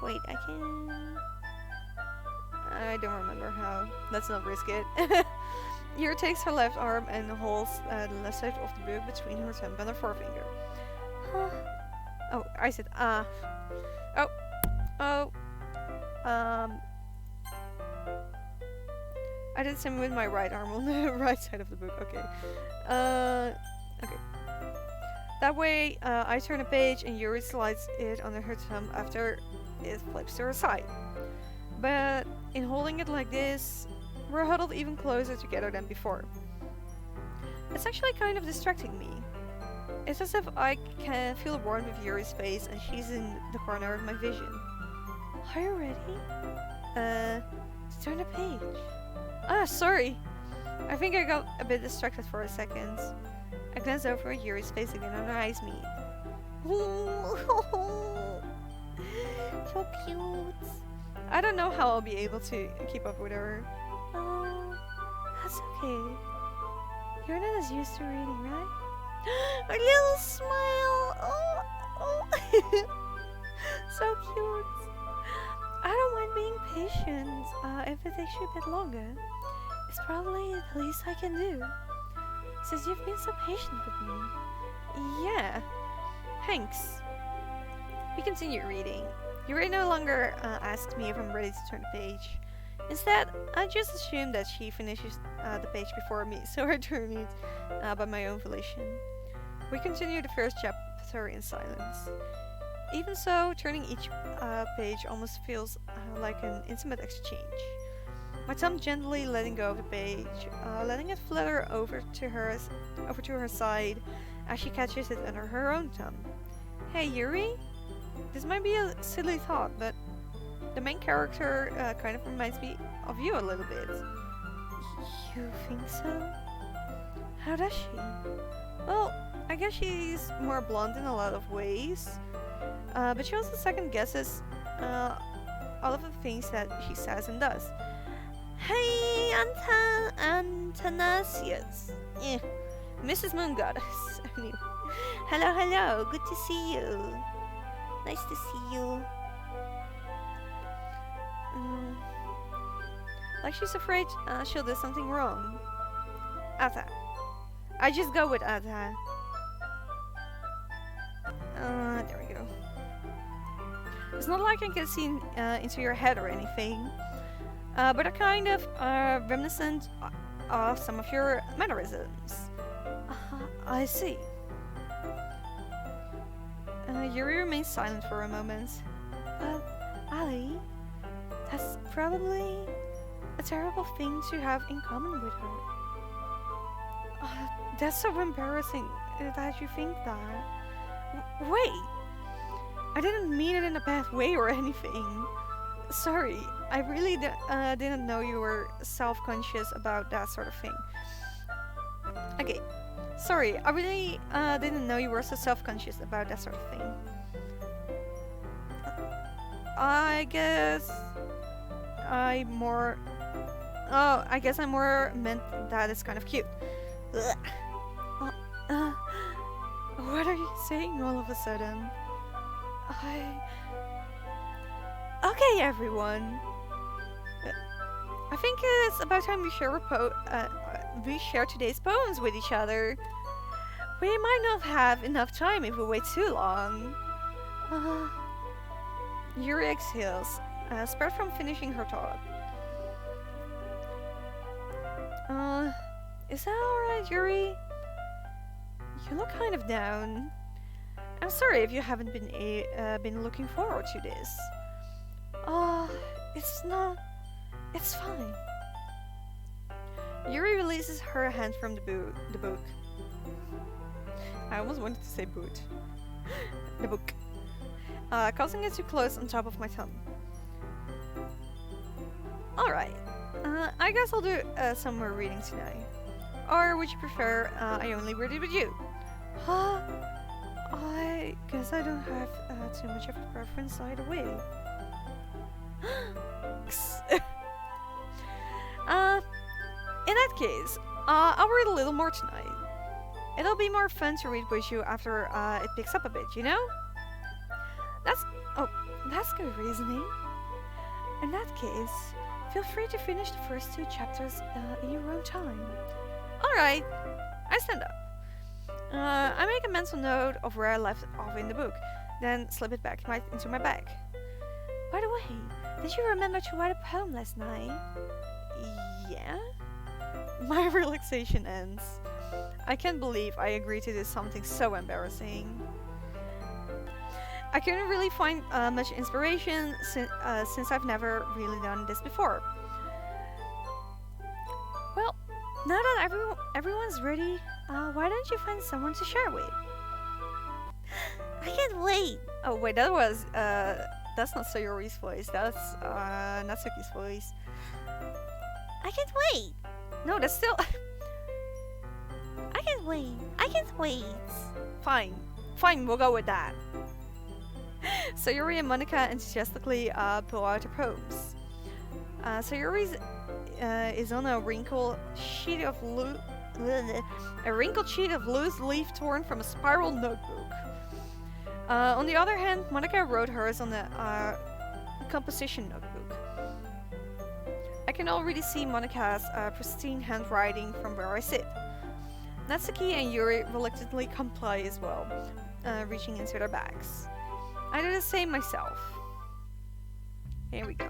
Wait, I don't remember how. Let's not risk it. Yuri takes her left arm and holds the left side of the book between her thumb and her forefinger. Huh. Oh, I said I did the same with my right arm on the right side of the book. Okay. Okay. That way, I turn a page and Yuri slides it under her thumb after it flips to her side. But in holding it like this, we're huddled even closer together than before. It's actually kind of distracting me. It's as if I can feel the warmth of Yuri's face and she's in the corner of my vision. Are you ready? To turn the page. Sorry. I think I got a bit distracted for a second. I glance over at Yuri's face again and our eyes meet. So cute. I don't know how I'll be able to keep up with her. Oh, that's okay. You're not as used to reading, right? A little smile. Oh. So cute. I don't mind being patient if it takes you a bit longer. It's probably the least I can do. Since you've been so patient with me. Yeah. Thanks. We continue reading. Yuri no longer asks me if I'm ready to turn the page. Instead, I just assume that she finishes the page before me, so I turn it by my own volition. We continue the first chapter in silence. Even so, turning each page almost feels like an intimate exchange. my thumb gently letting go of the page, letting it flutter over to her side as she catches it under her own thumb. Hey Yuri, this might be a silly thought, but the main character kind of reminds me of you a little bit. You think so? How does she? Well, I guess she's more blonde in a lot of ways, but she also second guesses all of the things that she says and does. Hey, Antanasius. Mrs. Moon Goddess. Anyway. Hello, hello. Good to see you. Nice to see you. Like she's afraid she'll do something wrong. Ata. I just go with Ata. There we go. It's not like I can see into your head or anything, but are kind of reminiscent of some of your mannerisms. I see. Yuri remains silent for a moment. Ali, that's probably a terrible thing to have in common with her. That's so embarrassing that you think that. Wait! I didn't mean it in a bad way or anything. Sorry, I really didn't know you were self-conscious about that sort of thing. Okay, sorry, I really didn't know you were so self-conscious about that sort of thing. I guess I more meant that it's kind of cute. What are you saying all of a sudden? Okay, everyone. I think it's about time we share today's poems with each other. We might not have enough time if we wait too long. Yuri exhales, spared from finishing her thought. Is that alright, Yuri? You look kind of down. I'm sorry if you haven't been looking forward to this. It's fine. Yuri releases her hand from the book. I almost wanted to say boot. The book. Causing it to close on top of my thumb. Alright. I guess I'll do some more reading tonight. Or would you prefer I only read it with you? I guess I don't have too much of a preference either way. In that case, I'll read a little more tonight. It'll be more fun to read with you after it picks up a bit, you know? That's good reasoning. In that case, feel free to finish the first 2 chapters in your own time. Alright, I stand up. I make a mental note of where I left off in the book, then slip it back into my bag. By the way, did you remember to write a poem last night? Yeah? My relaxation ends. I can't believe I agreed to do something so embarrassing. I couldn't really find much inspiration since I've never really done this before. Well, now that everyone's ready, why don't you find someone to share with? I can't wait. Oh wait, that's not Sayori's voice, that's Natsuki's voice. I can't wait. No, that's still... I can't wait. I can't wait. Fine, we'll go with that. Sayori and Monica enthusiastically pull out their poems. Sayori's is on a wrinkled sheet of loose leaf torn from a spiral notebook. On the other hand, Monica wrote hers on a composition notebook. I can already see Monica's pristine handwriting from where I sit. Natsuki and Yuri reluctantly comply as well, reaching into their bags. I do the same myself. Here we go.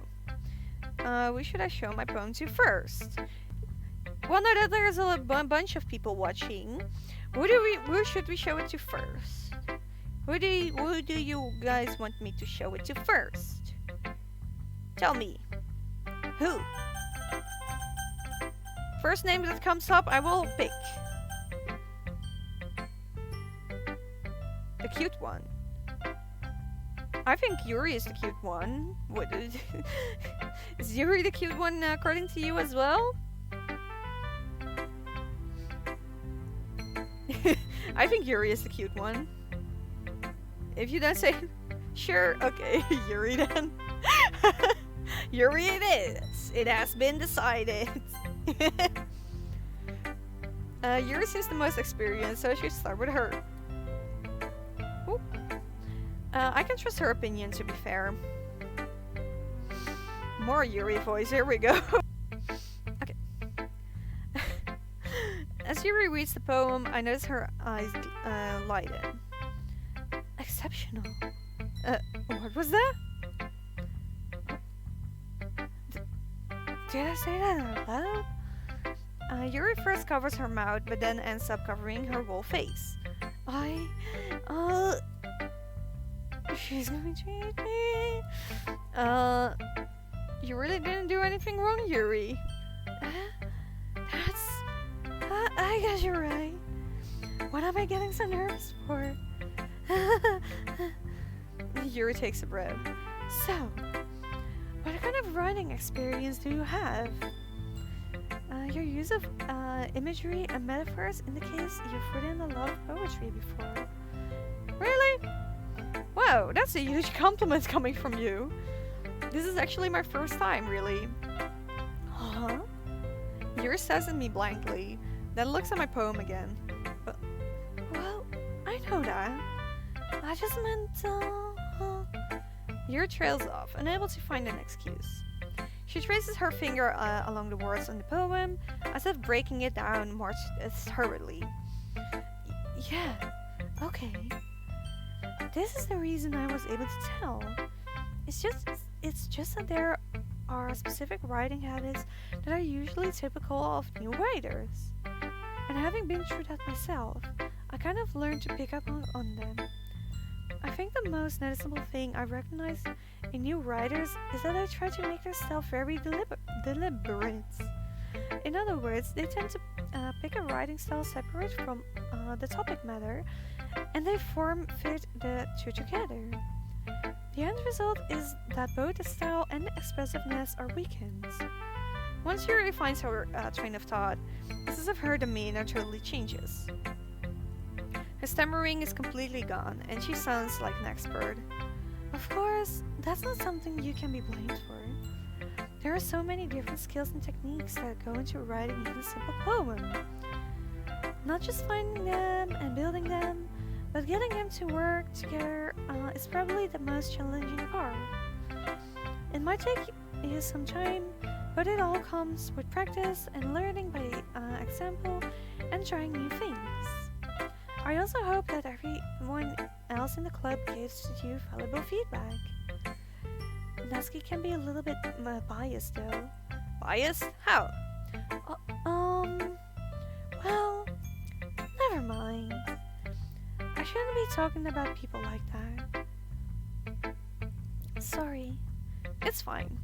Who should I show my poem to first? Well, now that there's a bunch of people watching, who should we show it to first? Who do you guys want me to show it to first? Tell me. Who? First name that comes up, I will pick. The cute one. I think Yuri is the cute one. What is Yuri the cute one according to you as well? I think Yuri is the cute one. If you don't say sure, okay, Yuri then. Yuri it is. It has been decided. Yuri seems the most experienced, so I should start with her. Ooh. I can trust her opinion, to be fair. More Yuri voice, here we go. Okay. As Yuri reads the poem, I notice her eyes lighten. Exceptional. What was that? Did I say that out loud? Yuri first covers her mouth, but then ends up covering her whole face. She's going to eat me. You really didn't do anything wrong, Yuri. I guess you're right. What am I getting so nervous for? Yuri takes a breath. So, what kind of writing experience do you have? Your use of imagery and metaphors indicates you've written a lot of poetry before. Really? Wow, that's a huge compliment coming from you. This is actually my first time, really. Huh? Yuri stares at me blankly, then looks at my poem again. Well, I know that. I just meant, Yuri trails off, unable to find an excuse. She traces her finger along the words in the poem, as if breaking it down more thoroughly. Yeah, okay. This is the reason I was able to tell. It's just that there are specific writing habits that are usually typical of new writers. And having been through that myself, I kind of learned to pick up on them. I think the most noticeable thing I recognize in new writers is that they try to make their style very deliberate. In other words, they tend to pick a writing style separate from the topic matter, and they fit the two together. The end result is that both the style and the expressiveness are weakened. Once Yuri finds her train of thought, it's as if her demeanor totally changes. Her stammering is completely gone, and she sounds like an expert. Of course, that's not something you can be blamed for. There are so many different skills and techniques that go into writing even a simple poem. Not just finding them and building them, but getting them to work together is probably the most challenging part. It might take you some time, but it all comes with practice and learning by example and trying new things. I also hope that everyone else in the club gives you valuable feedback. Natsuki can be a little bit biased though. Biased? How? Well, never mind. I shouldn't be talking about people like that. Sorry. It's fine.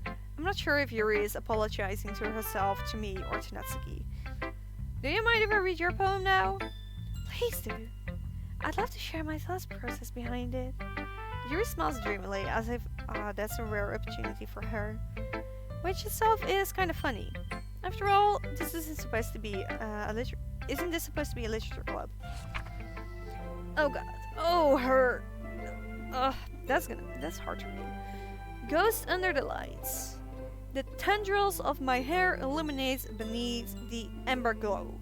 I'm not sure if Yuri is apologizing to herself, to me, or to Natsuki. Do you mind if I read your poem now? Please do. I'd love to share my thought process behind it. Yuri smiles dreamily, as if that's a rare opportunity for her. Which itself is kind of funny. After all, this isn't supposed to be isn't this supposed to be a literature club? Oh god. Oh, her. That's hard to read. Ghost under the lights. The tendrils of my hair illuminates beneath the ember glow.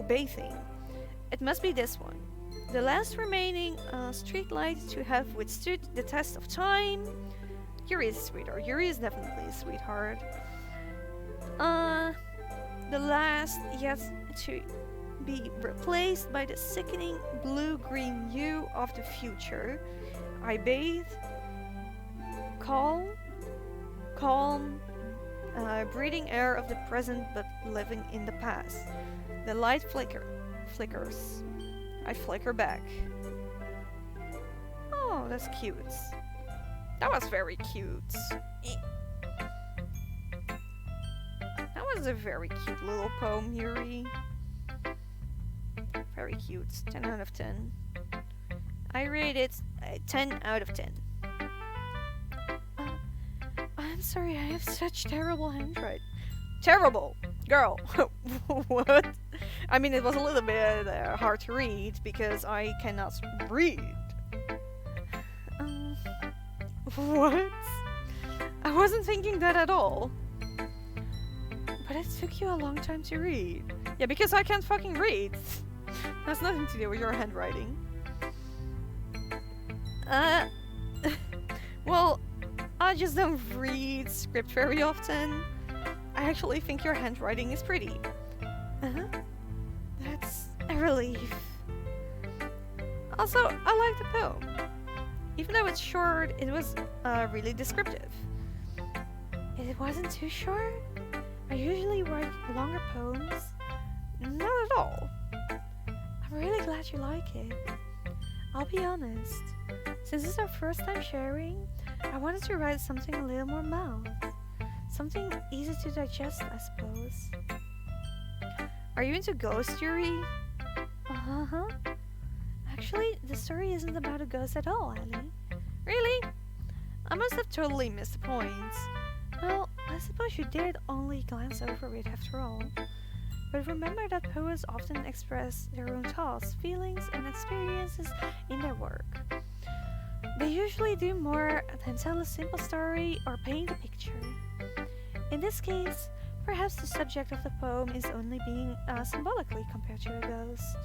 Bathing. It must be this one. The last remaining street light to have withstood the test of time. Yuri is a sweetheart. Yuri is definitely a sweetheart. The last yet to be replaced by the sickening blue-green hue of the future. I bathe. Calm, breathing air of the present but living in the past. The light flickers. I flicker back. Oh, that's cute. That was very cute. was a very cute little poem, Yuri. Very cute. 10 out of 10. I rate it 10 out of 10. I'm sorry, I have such terrible handwriting. Terrible! Girl! What? I mean, it was a little bit hard to read because I cannot read. What? I wasn't thinking that at all. But it took you a long time to read. Yeah, because I can't fucking read. Has nothing to do with your handwriting. Well, I just don't read script very often. I actually think your handwriting is pretty. That's a relief. Also, I like the poem. Even though it's short, it was really descriptive. It wasn't too short? I usually write longer poems. Not at all. I'm really glad you like it. I'll be honest. Since it's our first time sharing, I wanted to write something a little more mild. Something easy to digest, I suppose. Are you into ghost, Yuri? Uh-huh. Actually, the story isn't about a ghost at all, Ellie. Really? I must have totally missed the point. Well, I suppose you did only glance over it after all. But remember that poets often express their own thoughts, feelings, and experiences in their work. They usually do more than tell a simple story or paint a picture. In this case, perhaps the subject of the poem is only being symbolically compared to a ghost.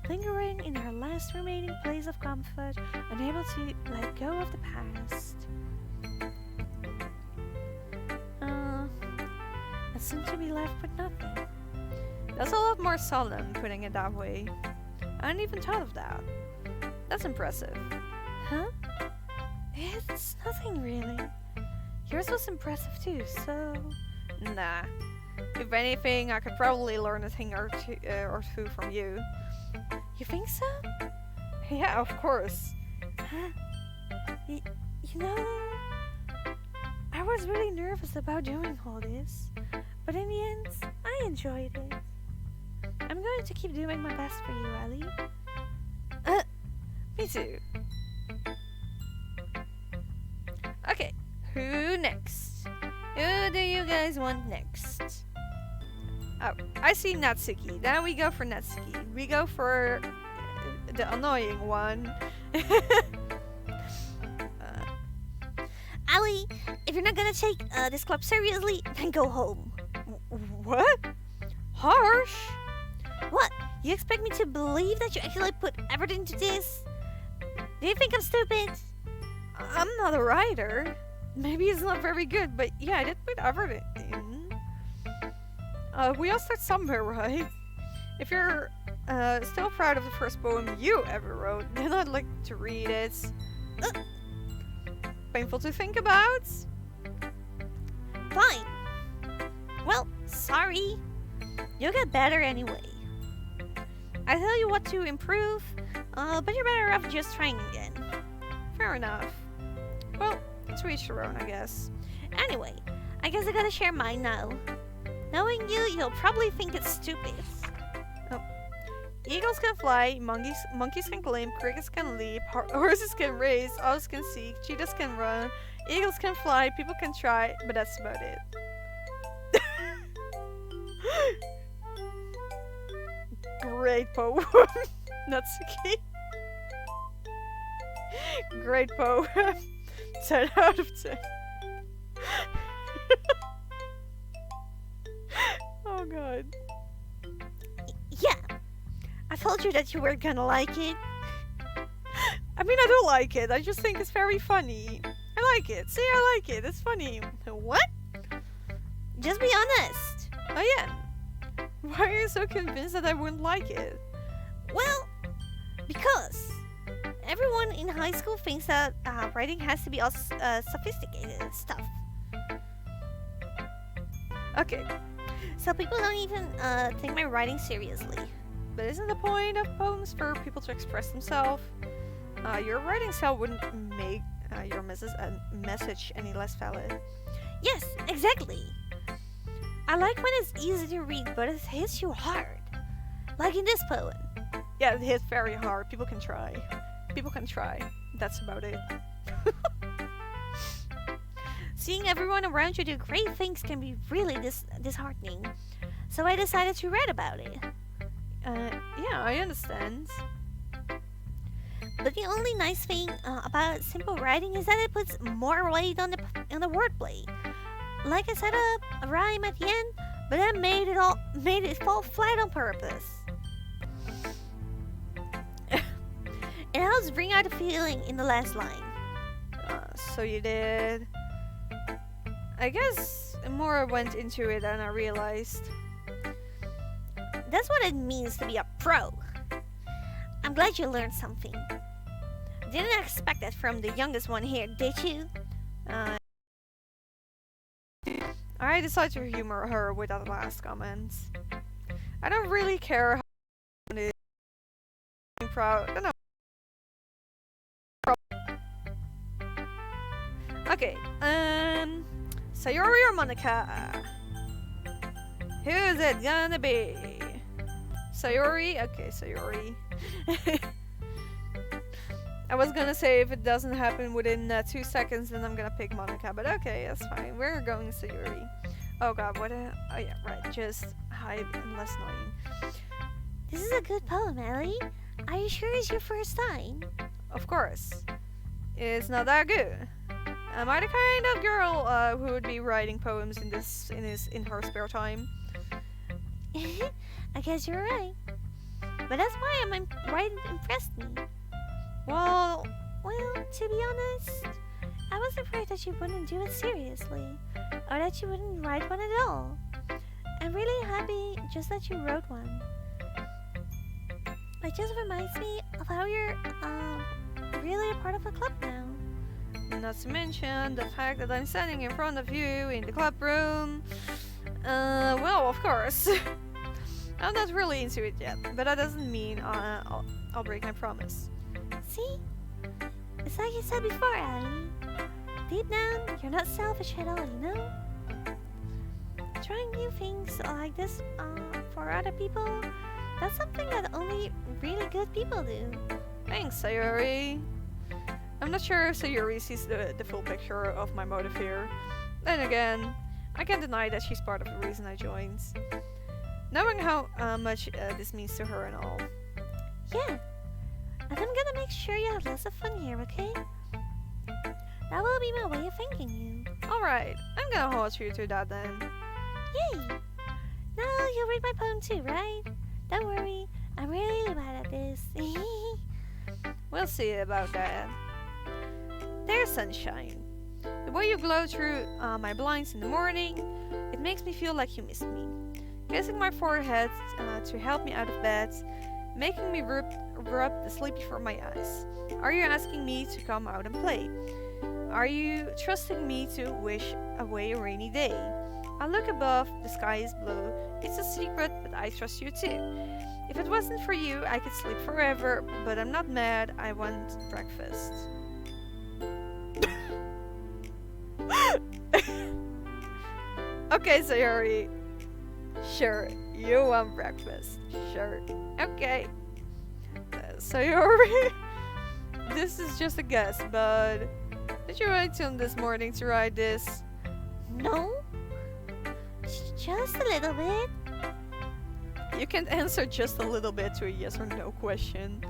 Lingering in her last remaining place of comfort, unable to let go of the past. And soon to be left with nothing. That's a lot more solemn, putting it that way. I hadn't even thought of that. That's impressive. Huh? It's nothing really. Yours was impressive too, so... Nah. If anything, I could probably learn a thing or two from you. You think so? Yeah, of course. You know, I was really nervous about doing all this, but in the end, I enjoyed it. I'm going to keep doing my best for you, Ellie. Me too. Okay, who next? Who do you guys want next? Oh, I see Natsuki. Then we go for Natsuki. We go for the annoying one. Ali, if you're not gonna take this club seriously, then go home. What? Harsh? What? You expect me to believe that you actually put effort into this? Do you think I'm stupid? I'm not a writer. Maybe it's not very good, but yeah, I did put effort in. We all start somewhere, right? If you're still proud of the first poem you ever wrote, then I'd like to read it. Painful to think about? Fine. Well, sorry. You'll get better anyway. I tell you what to improve, but you're better off just trying again. Fair enough. Well, to each their own, I guess. Anyway, I guess I gotta share mine now. Knowing you, you'll probably think it's stupid. Eagles can fly, monkeys can climb, crickets can leap, horses can race, owls can seek, cheetahs can run, eagles can fly, people can try, but that's about it. Great poem, Natsuki. Great poem. 10 out of 10. Oh god. Yeah, I told you that you were gonna like it. I mean, I don't like it. I just think it's very funny. I like it. See, I like it. It's funny. What? Just be honest. I am. Why are you so convinced that I wouldn't like it? Well, because everyone in high school thinks that writing has to be all sophisticated and stuff. Okay, So people don't even take my writing seriously. but isn't the point of poems for people to express themselves? Your writing style wouldn't make your message any less valid. Yes, exactly. I like when it's easy to read, but it hits you hard. Like in this poem. Yeah, it hits very hard. People can try. People can try. That's about it. Seeing everyone around you do great things can be really disheartening. So I decided to write about it. Yeah, I understand. But the only nice thing about simple writing is that it puts more weight on the wordplay. Like I set up a rhyme at the end, but I made it fall flat on purpose. It helps bring out the feeling in the last line. So you did. I guess more went into it than I realized. That's what it means to be a pro. I'm glad you learned something. Didn't expect that from the youngest one here, did you? I decided to humor her with that last comment. I don't really care how it is. I'm proud. I don't know. Okay, Sayori or Monica? Who is it gonna be? Sayori? Okay, Sayori. I was gonna say if it doesn't happen within 2 seconds, then I'm gonna pick Monica, but okay, that's fine. We're going Sayori. Oh god, what a... Oh yeah, right, just hide and less annoying. This is a good poem, Ellie. Are you sure it's your first time? Of course. It's not that good. Am I the kind of girl who would be writing poems in her spare time? I guess you're right. But that's why writing impressed me. Well, To be honest, I was afraid that you wouldn't do it seriously, or that you wouldn't write one at all. I'm really happy just that you wrote one. It just reminds me of how you're really a part of a club now. not to mention the fact that I'm standing in front of you in the club room. Well, of course. I'm not really into it yet, but that doesn't mean I'll break my promise. See? It's like you said before, Ellie. Deep down, you're not selfish at all, you know? Trying new things like this for other people, that's something that only really good people do. Thanks, Sayori. I'm not sure if Sayori sees the full picture of my motive here. Then again, I can't deny that she's part of the reason I joined. Knowing how much this means to her and all. Yeah. And I'm gonna make sure you have lots of fun here, okay? That will be my way of thanking you. Alright, I'm gonna hold you to that then. Yay! Now you'll read my poem too, right? Don't worry, I'm really bad at this. We'll see about that. There's sunshine. The way you glow through my blinds in the morning, it makes me feel like you miss me. Kissing my forehead to help me out of bed, making me rub the sleep before my eyes. Are you asking me to come out and play? Are you trusting me to wish away a rainy day? I look above, the sky is blue. It's a secret, but I trust you too. If it wasn't for you, I could sleep forever, but I'm not mad, I want breakfast. Okay, Sayori. Sure, you want breakfast. Sure. Okay. Sayori, this is just a guess, but did you wait till this morning to write this? No? Just a little bit. You can't answer just a little bit to a yes or no question.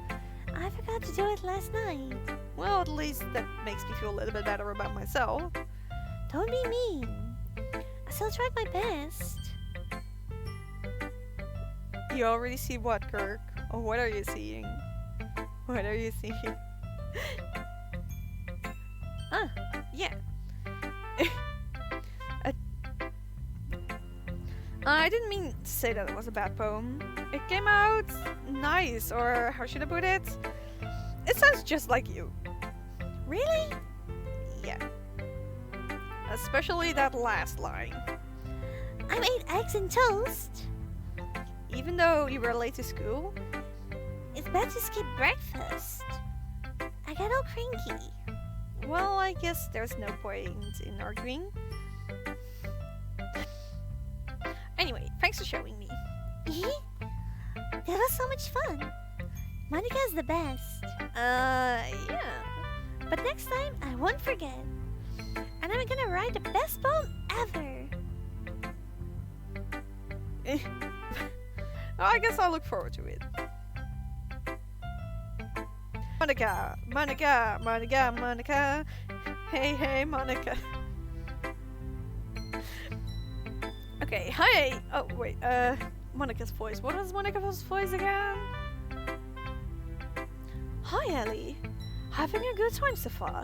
I forgot to do it last night. Well, at least that makes me feel a little bit better about myself. Don't be mean. I still tried my best. You already see what, Kirk? Or what are you seeing? What are you seeing? Yeah. I didn't mean to say that it was a bad poem. It came out nice, or how should I put it? It sounds just like you. Really? Yeah. Especially that last line. I made eggs and toast. Even though you were late to school? It's bad to skip breakfast. I got all cranky. Well, I guess there's no point in arguing. Anyway, thanks for showing me. That was so much fun. Monica's the best. Yeah. But next time, I won't forget. And I'm gonna write the best poem ever. I guess I'll look forward to it. Monica, Monica, Monica, Monica. Hey, hey, Monica. Okay, hi. Oh, wait, Monica's voice. What was Monica's voice again? Hi, Ellie. Having a good time so far?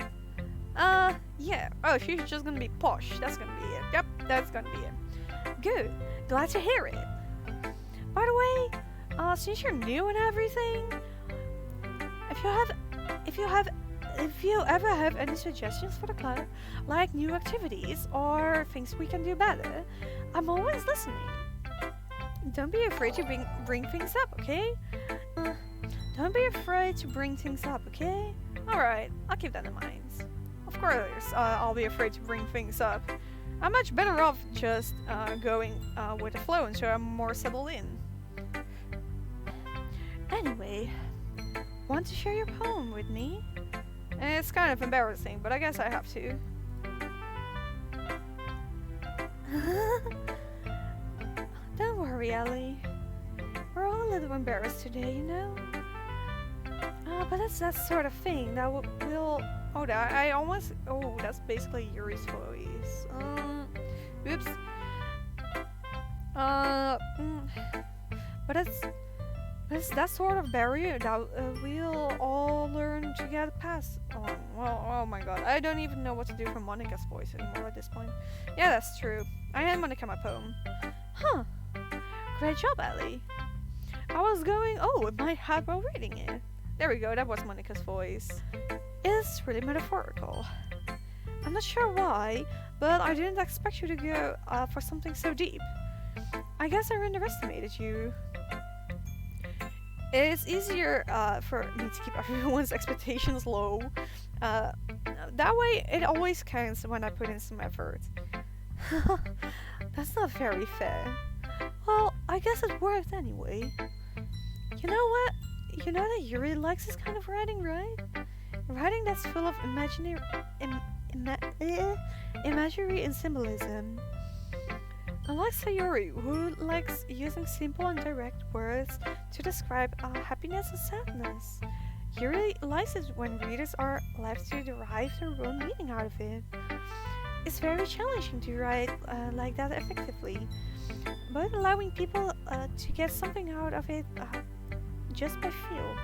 Yeah. Oh, she's just gonna be posh. That's gonna be it. Yep, that's gonna be it. Good. Glad to hear it. By the way, since you're new and everything, if you ever have any suggestions for the club, like new activities or things we can do better, I'm always listening. Don't be afraid to bring things up, okay? Don't be afraid to bring things up, okay? Alright, I'll keep that in mind. Of course, I'll be afraid to bring things up. I'm much better off just going with the flow and so I'm more settled in. Anyway, want to share your poem with me? It's kind of embarrassing, but I guess I have to. Don't worry, Ellie. We're all a little embarrassed today, you know? But it's that sort of thing that will... Oh, that's basically Yuri's voice. Oops. But it's that sort of barrier that we'll all learn to get past. Well, oh my god, I don't even know what to do for Monica's voice anymore at this point. Yeah, that's true. I had Monica my poem. Huh. Great job, Ellie. I was going, oh, it might have while reading it. There we go, that was Monica's voice. It's really metaphorical. I'm not sure why, but I didn't expect you to go for something so deep. I guess I underestimated you. It's easier for me to keep everyone's expectations low. That way, it always counts when I put in some effort. That's not very fair. Well, I guess it worked anyway. You know what? You know that Yuri likes this kind of writing, right? Writing that's full of imagery and symbolism. Unlike Sayuri, who likes using simple and direct words to describe happiness and sadness, Yuri likes it when readers are left to derive their own meaning out of it. It's very challenging to write like that effectively, but allowing people to get something out of it just by feel,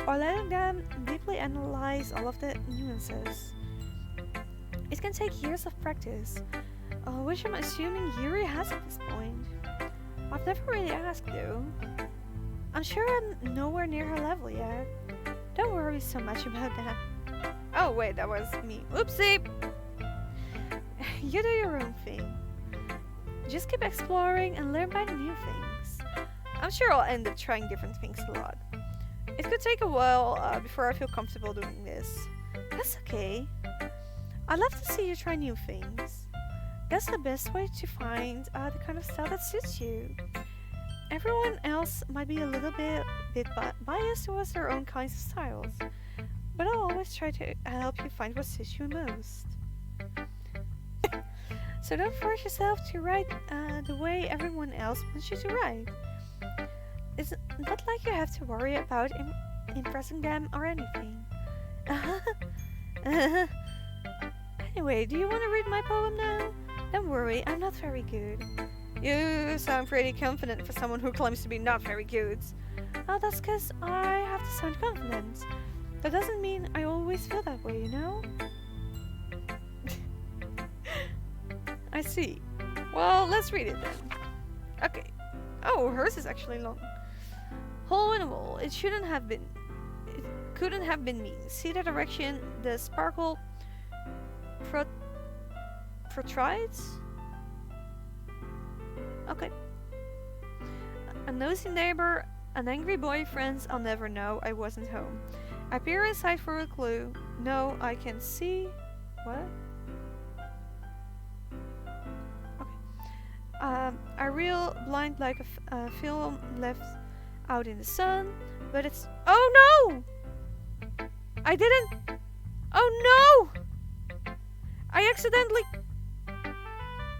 or letting them deeply analyze all of the nuances. It can take years of practice, which I'm assuming Yuri has at this point. I've never really asked though. I'm sure I'm nowhere near her level yet. Don't worry so much about that. Oh wait, that was me. Oopsie! You do your own thing. Just keep exploring and learn by new things. I'm sure I'll end up trying different things a lot. It could take a while before I feel comfortable doing this. That's okay. I'd love to see you try new things. That's the best way to find the kind of style that suits you. Everyone else might be a little bit biased towards their own kinds of styles, but I'll always try to help you find what suits you most. So don't force yourself to write the way everyone else wants you to write. It's not like you have to worry about impressing them or anything. Anyway, do you want to read my poem now? Don't worry, I'm not very good. You sound pretty confident for someone who claims to be not very good. Oh, that's because I have to sound confident. That doesn't mean I always feel that way, you know? I see. Well, let's read it then. Okay. Oh, hers is actually long. Hole in a wall. It shouldn't have been. It couldn't have been me. See the direction the sparkle protrudes? Okay. A nosy neighbor, an angry boyfriend, I'll never know. I wasn't home. I peer inside for a clue. No, I can see. What? a real blind like a film left out in the sun, but it's... Oh no! I didn't... Oh no! I accidentally...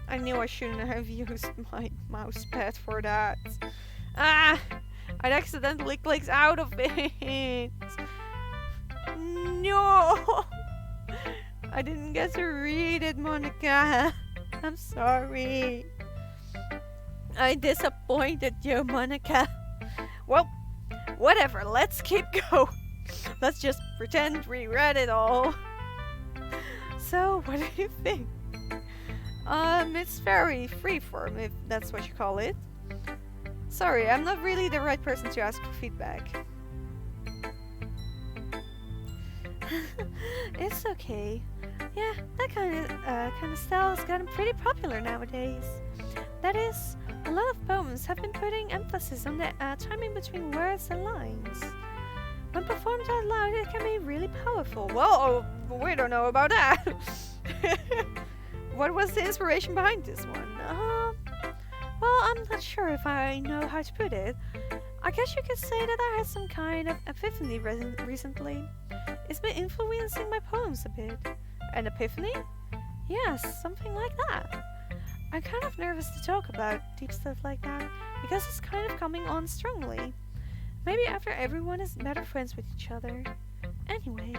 I knew I shouldn't have used my mouse pad for that. Ah! I accidentally clicked out of it. No! I didn't get to read it, Monica. I'm sorry. I disappointed you, Monica. Well, whatever. Let's keep going. Let's just pretend we read it all. So, what do you think? It's very freeform, if that's what you call it. Sorry, I'm not really the right person to ask for feedback. It's okay. Yeah, that kind of style has gotten pretty popular nowadays. That is, a lot of poems have been putting emphasis on the timing between words and lines. When performed out loud, it can be really powerful. Well, we don't know about that. What was the inspiration behind this one? Well, I'm not sure if I know how to put it. I guess you could say that I had some kind of epiphany recently. It's been influencing my poems a bit. An epiphany? Yes, something like that. I'm kind of nervous to talk about deep stuff like that, because it's kind of coming on strongly. Maybe after everyone is better friends with each other. Anyway,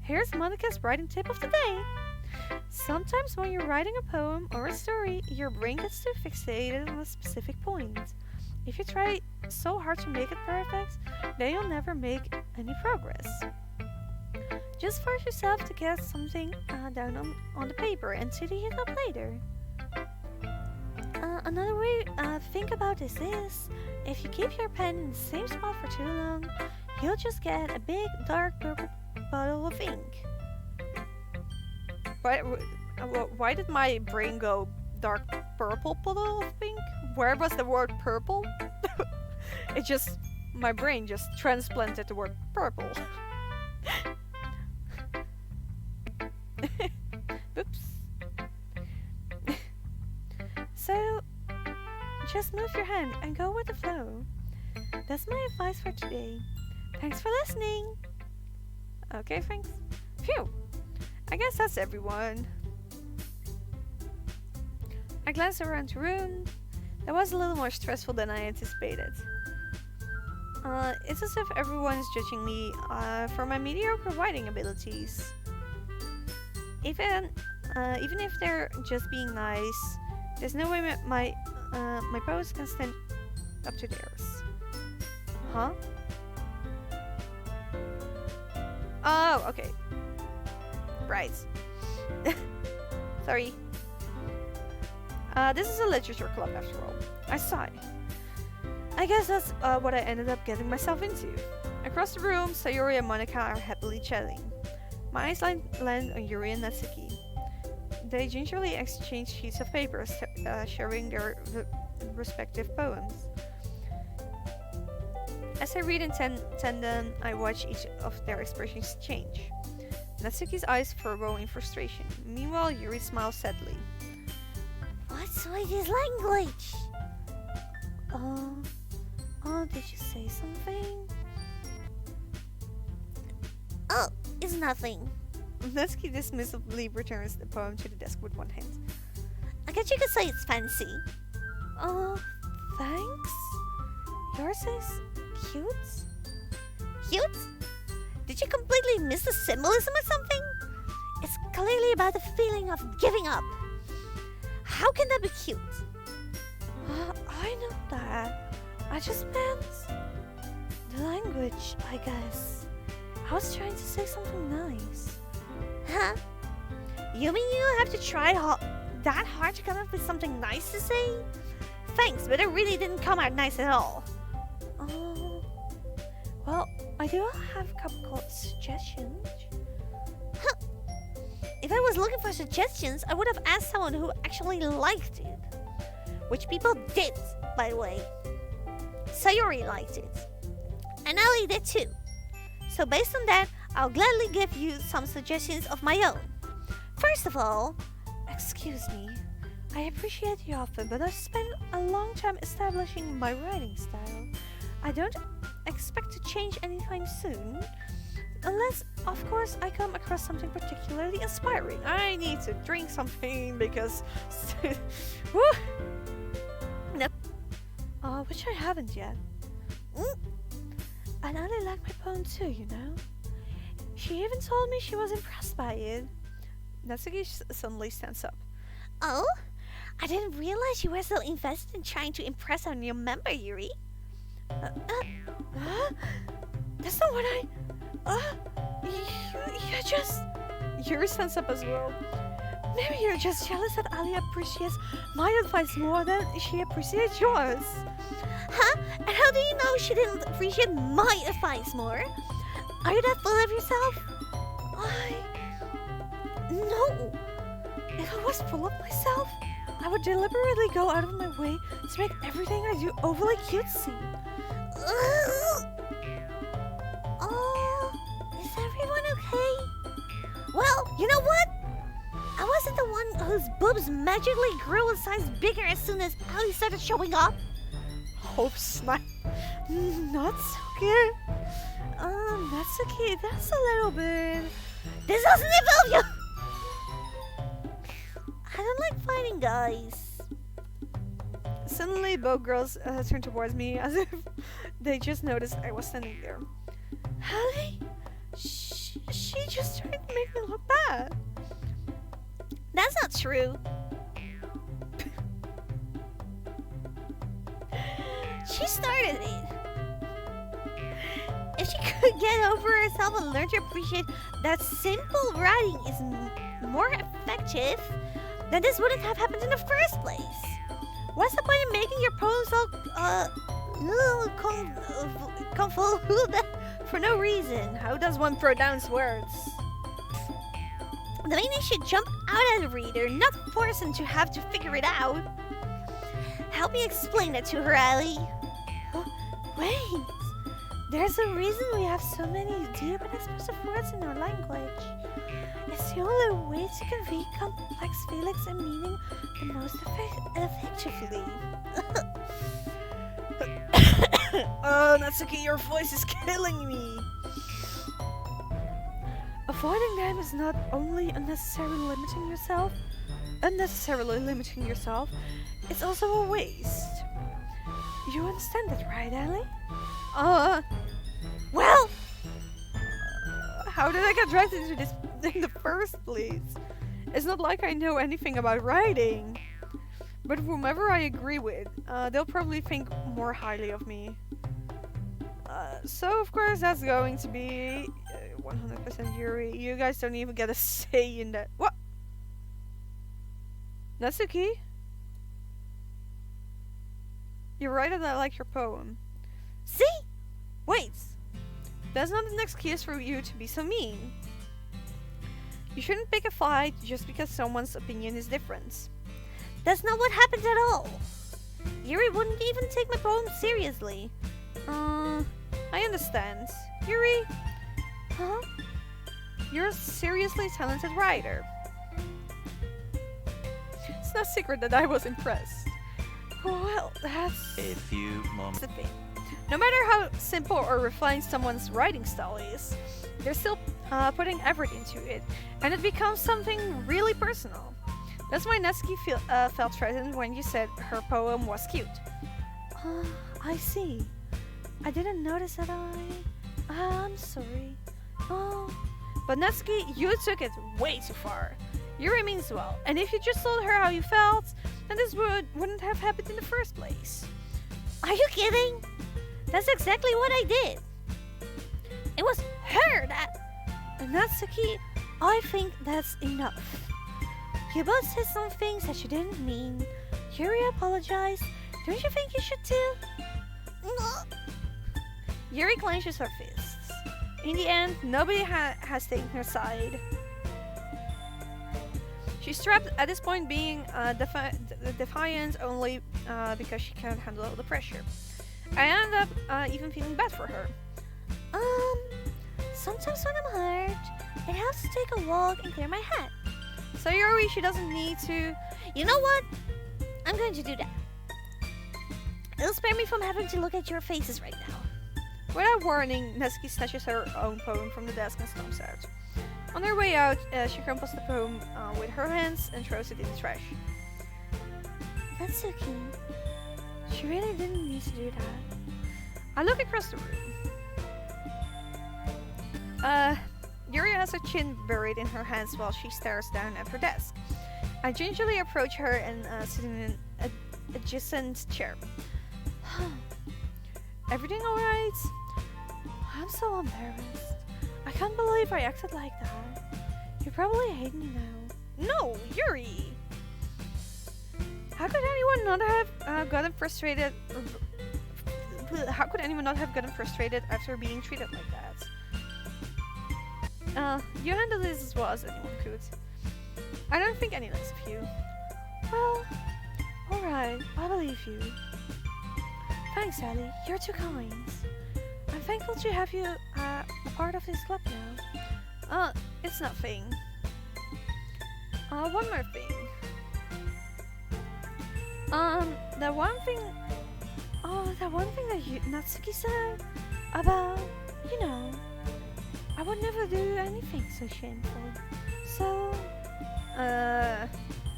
here's Monica's writing tip of the day. Sometimes when you're writing a poem or a story, your brain gets too fixated on a specific point. If you try so hard to make it perfect, then you'll never make any progress. Just force yourself to get something down on the paper and tidy it up later. Another way to think about this is, if you keep your pen in the same spot for too long, you'll just get a big dark purple bottle of ink. Why did my brain go dark purple bottle of ink? Where was the word purple? It just... my brain just transplanted the word purple. Oops. So, just move your hand and go with the flow. That's my advice for today. Thanks for listening. Okay, thanks. Phew. I guess that's everyone. I glanced around the room. That was a little more stressful than I anticipated. It's as if everyone's judging me for my mediocre writing abilities. Even if they're just being nice, there's no way my posts can stand up to theirs. Huh? Oh, okay. Right. Sorry. This is a literature club after all. I sigh. I guess that's what I ended up getting myself into. Across the room, Sayori and Monica are happily chatting. My eyes land on Yuri and Natsuki. They gingerly exchange sheets of paper, sharing their respective poems. As I read in tandem, I watch each of their expressions change. Natsuki's eyes furrow in frustration. Meanwhile, Yuri smiles sadly. What's with his language? Did you say something? Oh, it's nothing. Natsuki dismissively returns the poem to the desk with one hand. I guess you could say it's fancy. Thanks? Yours is cute? Cute? Did you completely miss the symbolism or something? It's clearly about the feeling of giving up. How can that be cute? I know that. I just meant the language, I guess. I was trying to say something nice. Huh? You mean you have to try that hard to come up with something nice to say? Thanks, but it really didn't come out nice at all. Well, I do have a couple of suggestions. Huh. If I was looking for suggestions, I would have asked someone who actually liked it. Which people did, by the way. Sayori liked it. And Ellie did too. So based on that, I'll gladly give you some suggestions of my own. First of all, Excuse me, I appreciate the offer, but I've spent a long time establishing my writing style. I don't expect to change anytime soon. Unless, of course, I come across something particularly inspiring. I need to drink something because... Woo! Which I haven't yet. And I really like my poem too, you know? She even told me she was impressed by it. Natsuki suddenly stands up. Oh? I didn't realize you were so invested in trying to impress our new member, Yuri. That's not what I... you just... Yuri stands up as well. Maybe you're just jealous that Ali appreciates my advice more than she appreciates yours. Huh? And how do you know she didn't appreciate my advice more? Are you that full of yourself? No. If I was full of myself, I would deliberately go out of my way to make everything I do overly cutesy. Is everyone okay? Well, you know what? I wasn't the one whose boobs magically grew in size bigger as soon as Ali started showing up. Hope snap. Not so good. Natsuki, that's a little bit... This doesn't involve you! I don't like fighting guys. Suddenly, both girls turned towards me as if they just noticed I was standing there. Ali? She just tried to make me look bad. That's not true. She started it. If she could get over herself and learn to appreciate that simple writing is more effective, then this wouldn't have happened in the first place. What's the point in making your poems so convoluted for no reason? How does one pronounce words? The meaning should jump out at the reader, not force him to have to figure it out. Help me explain it to her, Ali. Wait! There's a reason we have so many deep and expressive words in our language. It's the only way to convey complex feelings and meaning the most effectively. Oh, Natsuki, your voice is killing me! Avoiding them is not only unnecessarily limiting yourself, it's also a waste. You understand that, right, Ali? Well, how did I get dragged into this in the first place? It's not like I know anything about writing. But whomever I agree with, they'll probably think more highly of me. So of course that's going to be 100% Yuri. You guys don't even get a say in that. What? Natsuki? You're right that I like your poem. see? Wait! That's not an excuse for you to be so mean. You shouldn't pick a fight just because someone's opinion is different. That's not what happened at all. Yuri wouldn't even take my poem seriously. I understand. Yuri? Huh? You're a seriously talented writer. It's no secret that I was impressed. Well, that's A few moments. the thing. No matter how simple or refined someone's writing style is, they're still putting effort into it, and it becomes something really personal. That's why Natsuki felt threatened when you said her poem was cute. I see. I didn't notice that I'm sorry. But Natsuki, you took it way too far. Yuri means well, and if you just told her how you felt, then this wouldn't have happened in the first place. Are you kidding? That's exactly what I did. It was her that... Natsuki, I think that's enough. You both said some things that you didn't mean. Yuri apologized. Don't you think you should too? Yuri clenches her fists. In the end, nobody has taken her side. She's trapped at this point, being defiant only because she can't handle the pressure. I end up even feeling bad for her. Sometimes when I'm hurt, it helps to take a walk and clear my head. So Yuri, she doesn't need to... You know what? I'm going to do that. It'll spare me from having to look at your faces right now. Without warning, Natsuki snatches her own poem from the desk and storms out. On her way out, she crumples the poem with her hands and throws it in the trash. Natsuki, she really didn't need to do that. I look across the room. Yuri has her chin buried in her hands while she stares down at her desk. I gingerly approach her and sit in an adjacent chair. Everything alright? I'm so embarrassed. I can't believe I acted like that. You probably hate me now. No, Yuri! How could anyone not have gotten frustrated? How could anyone not have gotten frustrated after being treated like that? You handled this as well as anyone could. I don't think any less of you. Well, alright, I believe you. Thanks, Ellie. You're too kind. I'm thankful to have you a part of this club now. It's nothing. One more thing. That one thing. That one thing that Natsuki said about, you know, I would never do anything so shameful. So,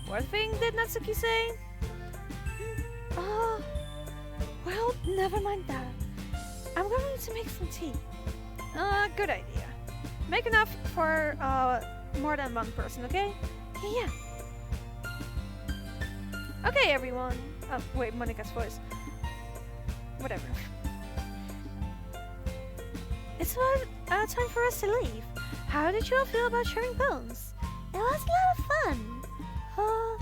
What thing did Natsuki say? well, never mind that. I'm going to make some tea. Good idea. Make enough for more than one person, okay? Yeah. Okay, everyone. Oh, wait, Monika's voice. Whatever. It's about time for us to leave. How did you all feel about sharing bones? It was a lot of fun. Well,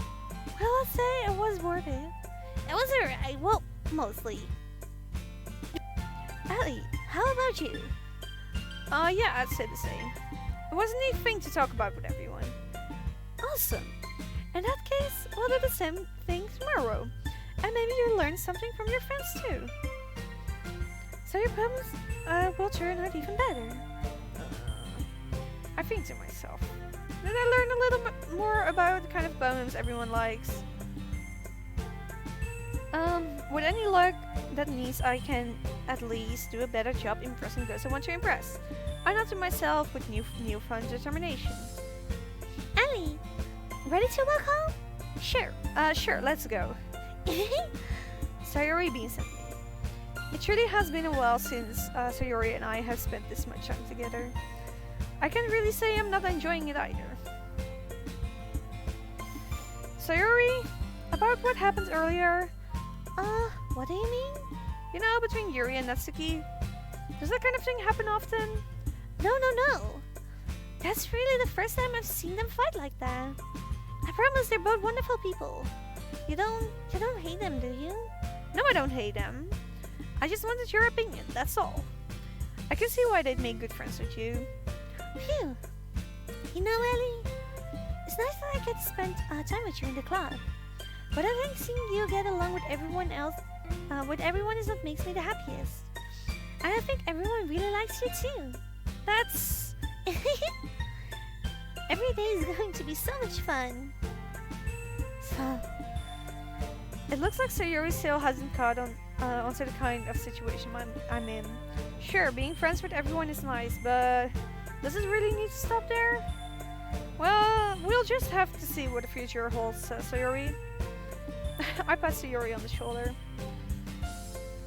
I'd say it was worth it. It was alright. Well, mostly. Ellie, how about you? Yeah, I'd say the same. It was a neat thing to talk about with everyone. Awesome. In that case, we'll do the same thing tomorrow. And maybe you'll learn something from your friends too. So your poems will turn out even better. I think to myself. Then I learn a little bit more about the kind of poems everyone likes. With any luck, that means I can at least do a better job impressing those I want to impress. I nod to myself with newfound determination. Ellie, ready to walk home? Sure, let's go. Sayori beams at me. It truly has been a while since Sayori and I have spent this much time together. I can't really say I'm not enjoying it either. Sayori, about what happened earlier, What do you mean? you know, between Yuri and Natsuki, does that kind of thing happen often? No. That's really the first time I've seen them fight like that. I promise they're both wonderful people. You don't hate them, do you? No, I don't hate them. I just wanted your opinion, that's all. I can see why they'd make good friends with you. Phew. You know, Ellie, it's nice that I get to spend time with you in the club. But I think seeing you get along with everyone else, is what makes me the happiest. And I think everyone really likes you too. That's... Every day is going to be so much fun. So... It looks like Sayori still hasn't caught onto the kind of situation I'm in. Sure, being friends with everyone is nice, but does it really need to stop there? Well, we'll just have to see what the future holds, Sayori. I pat Sayori on the shoulder.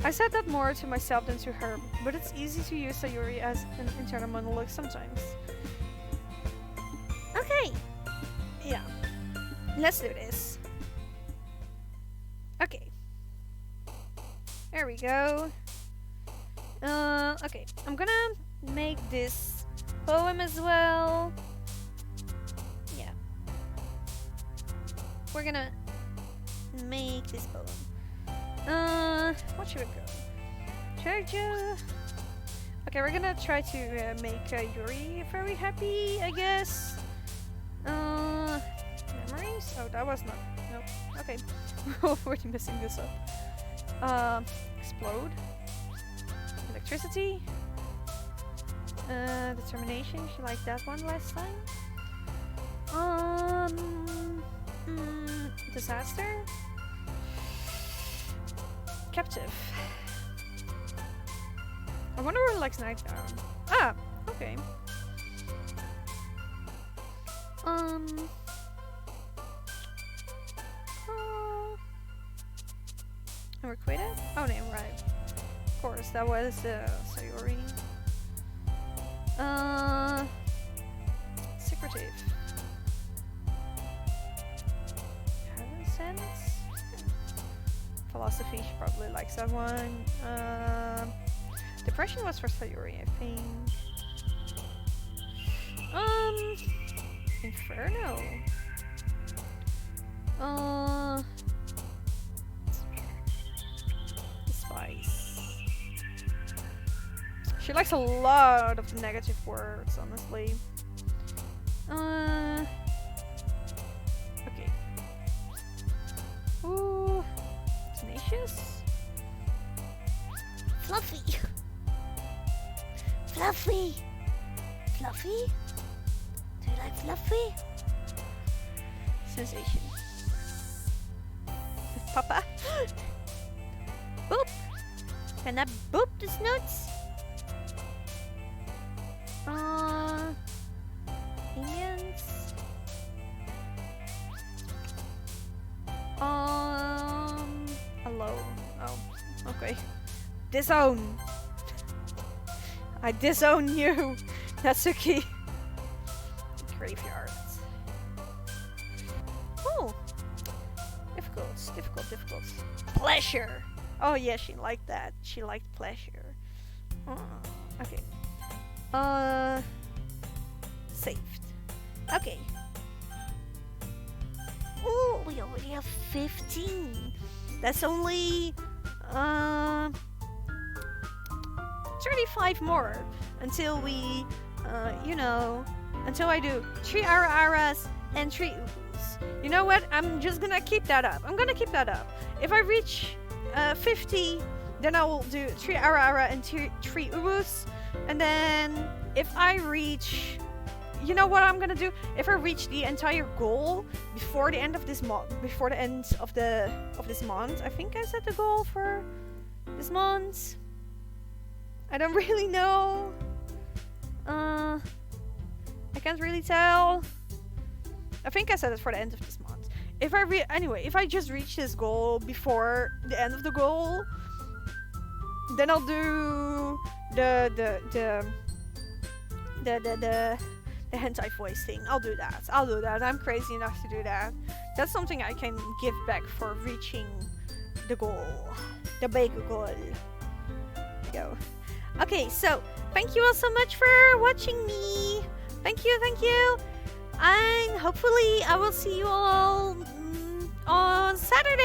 I said that more to myself than to her, but it's easy to use Sayori as an internal monologue sometimes. Okay. Yeah. Let's do this. Okay. There we go. Okay. I'm gonna make this poem as well. Yeah. We're gonna make this poem. What should it go? Treasure. Okay, we're gonna try to make Yuri very happy, I guess. Memories? Oh, that was not. Nope. Okay. We're already messing this up. Explode. Electricity. Determination. She liked that one last time. Disaster. captive. I wonder where likes night down. Ah, okay. And we're quitted? Oh, no, right. Of course, that was Sayori. Secretive. Heaven sense? Philosophy, she probably likes that one. Depression was for Sayori, I think. Inferno. Spice. She likes a lot of negative words, honestly. Okay. Ooh. Tenacious? Fluffy. Fluffy. Fluffy? Do you like Fluffy? Sensation. Papa? Boop. Can I boop this nuts? Indians. Alone. Oh, okay. Disown. I disown you. Natsuki. Graveyard. Oh. Difficult. Pleasure. Oh yeah, she liked that. She liked pleasure. Okay. Saved. Okay. Ooh, we already have 15. That's only 35 more until we until I do 3 Araras and 3 Ubus. You know what? I'm just gonna keep that up. If I reach 50, then I will do 3 Ara and 3 Ubus. And then if I reach, you know what I'm gonna do? If I reach the entire goal before the end of this month, this month, I think I set the goal for this month. I don't really know. I can't really tell. I think I set it for the end of this month. If I just reach this goal before the end of the goal, then I'll do the hentai voice thing. I'll do that. I'm crazy enough to do that. That's something I can give back for reaching the goal. The big goal. Go. Okay, so thank you all so much for watching me. Thank you. And hopefully I will see you all on Saturday.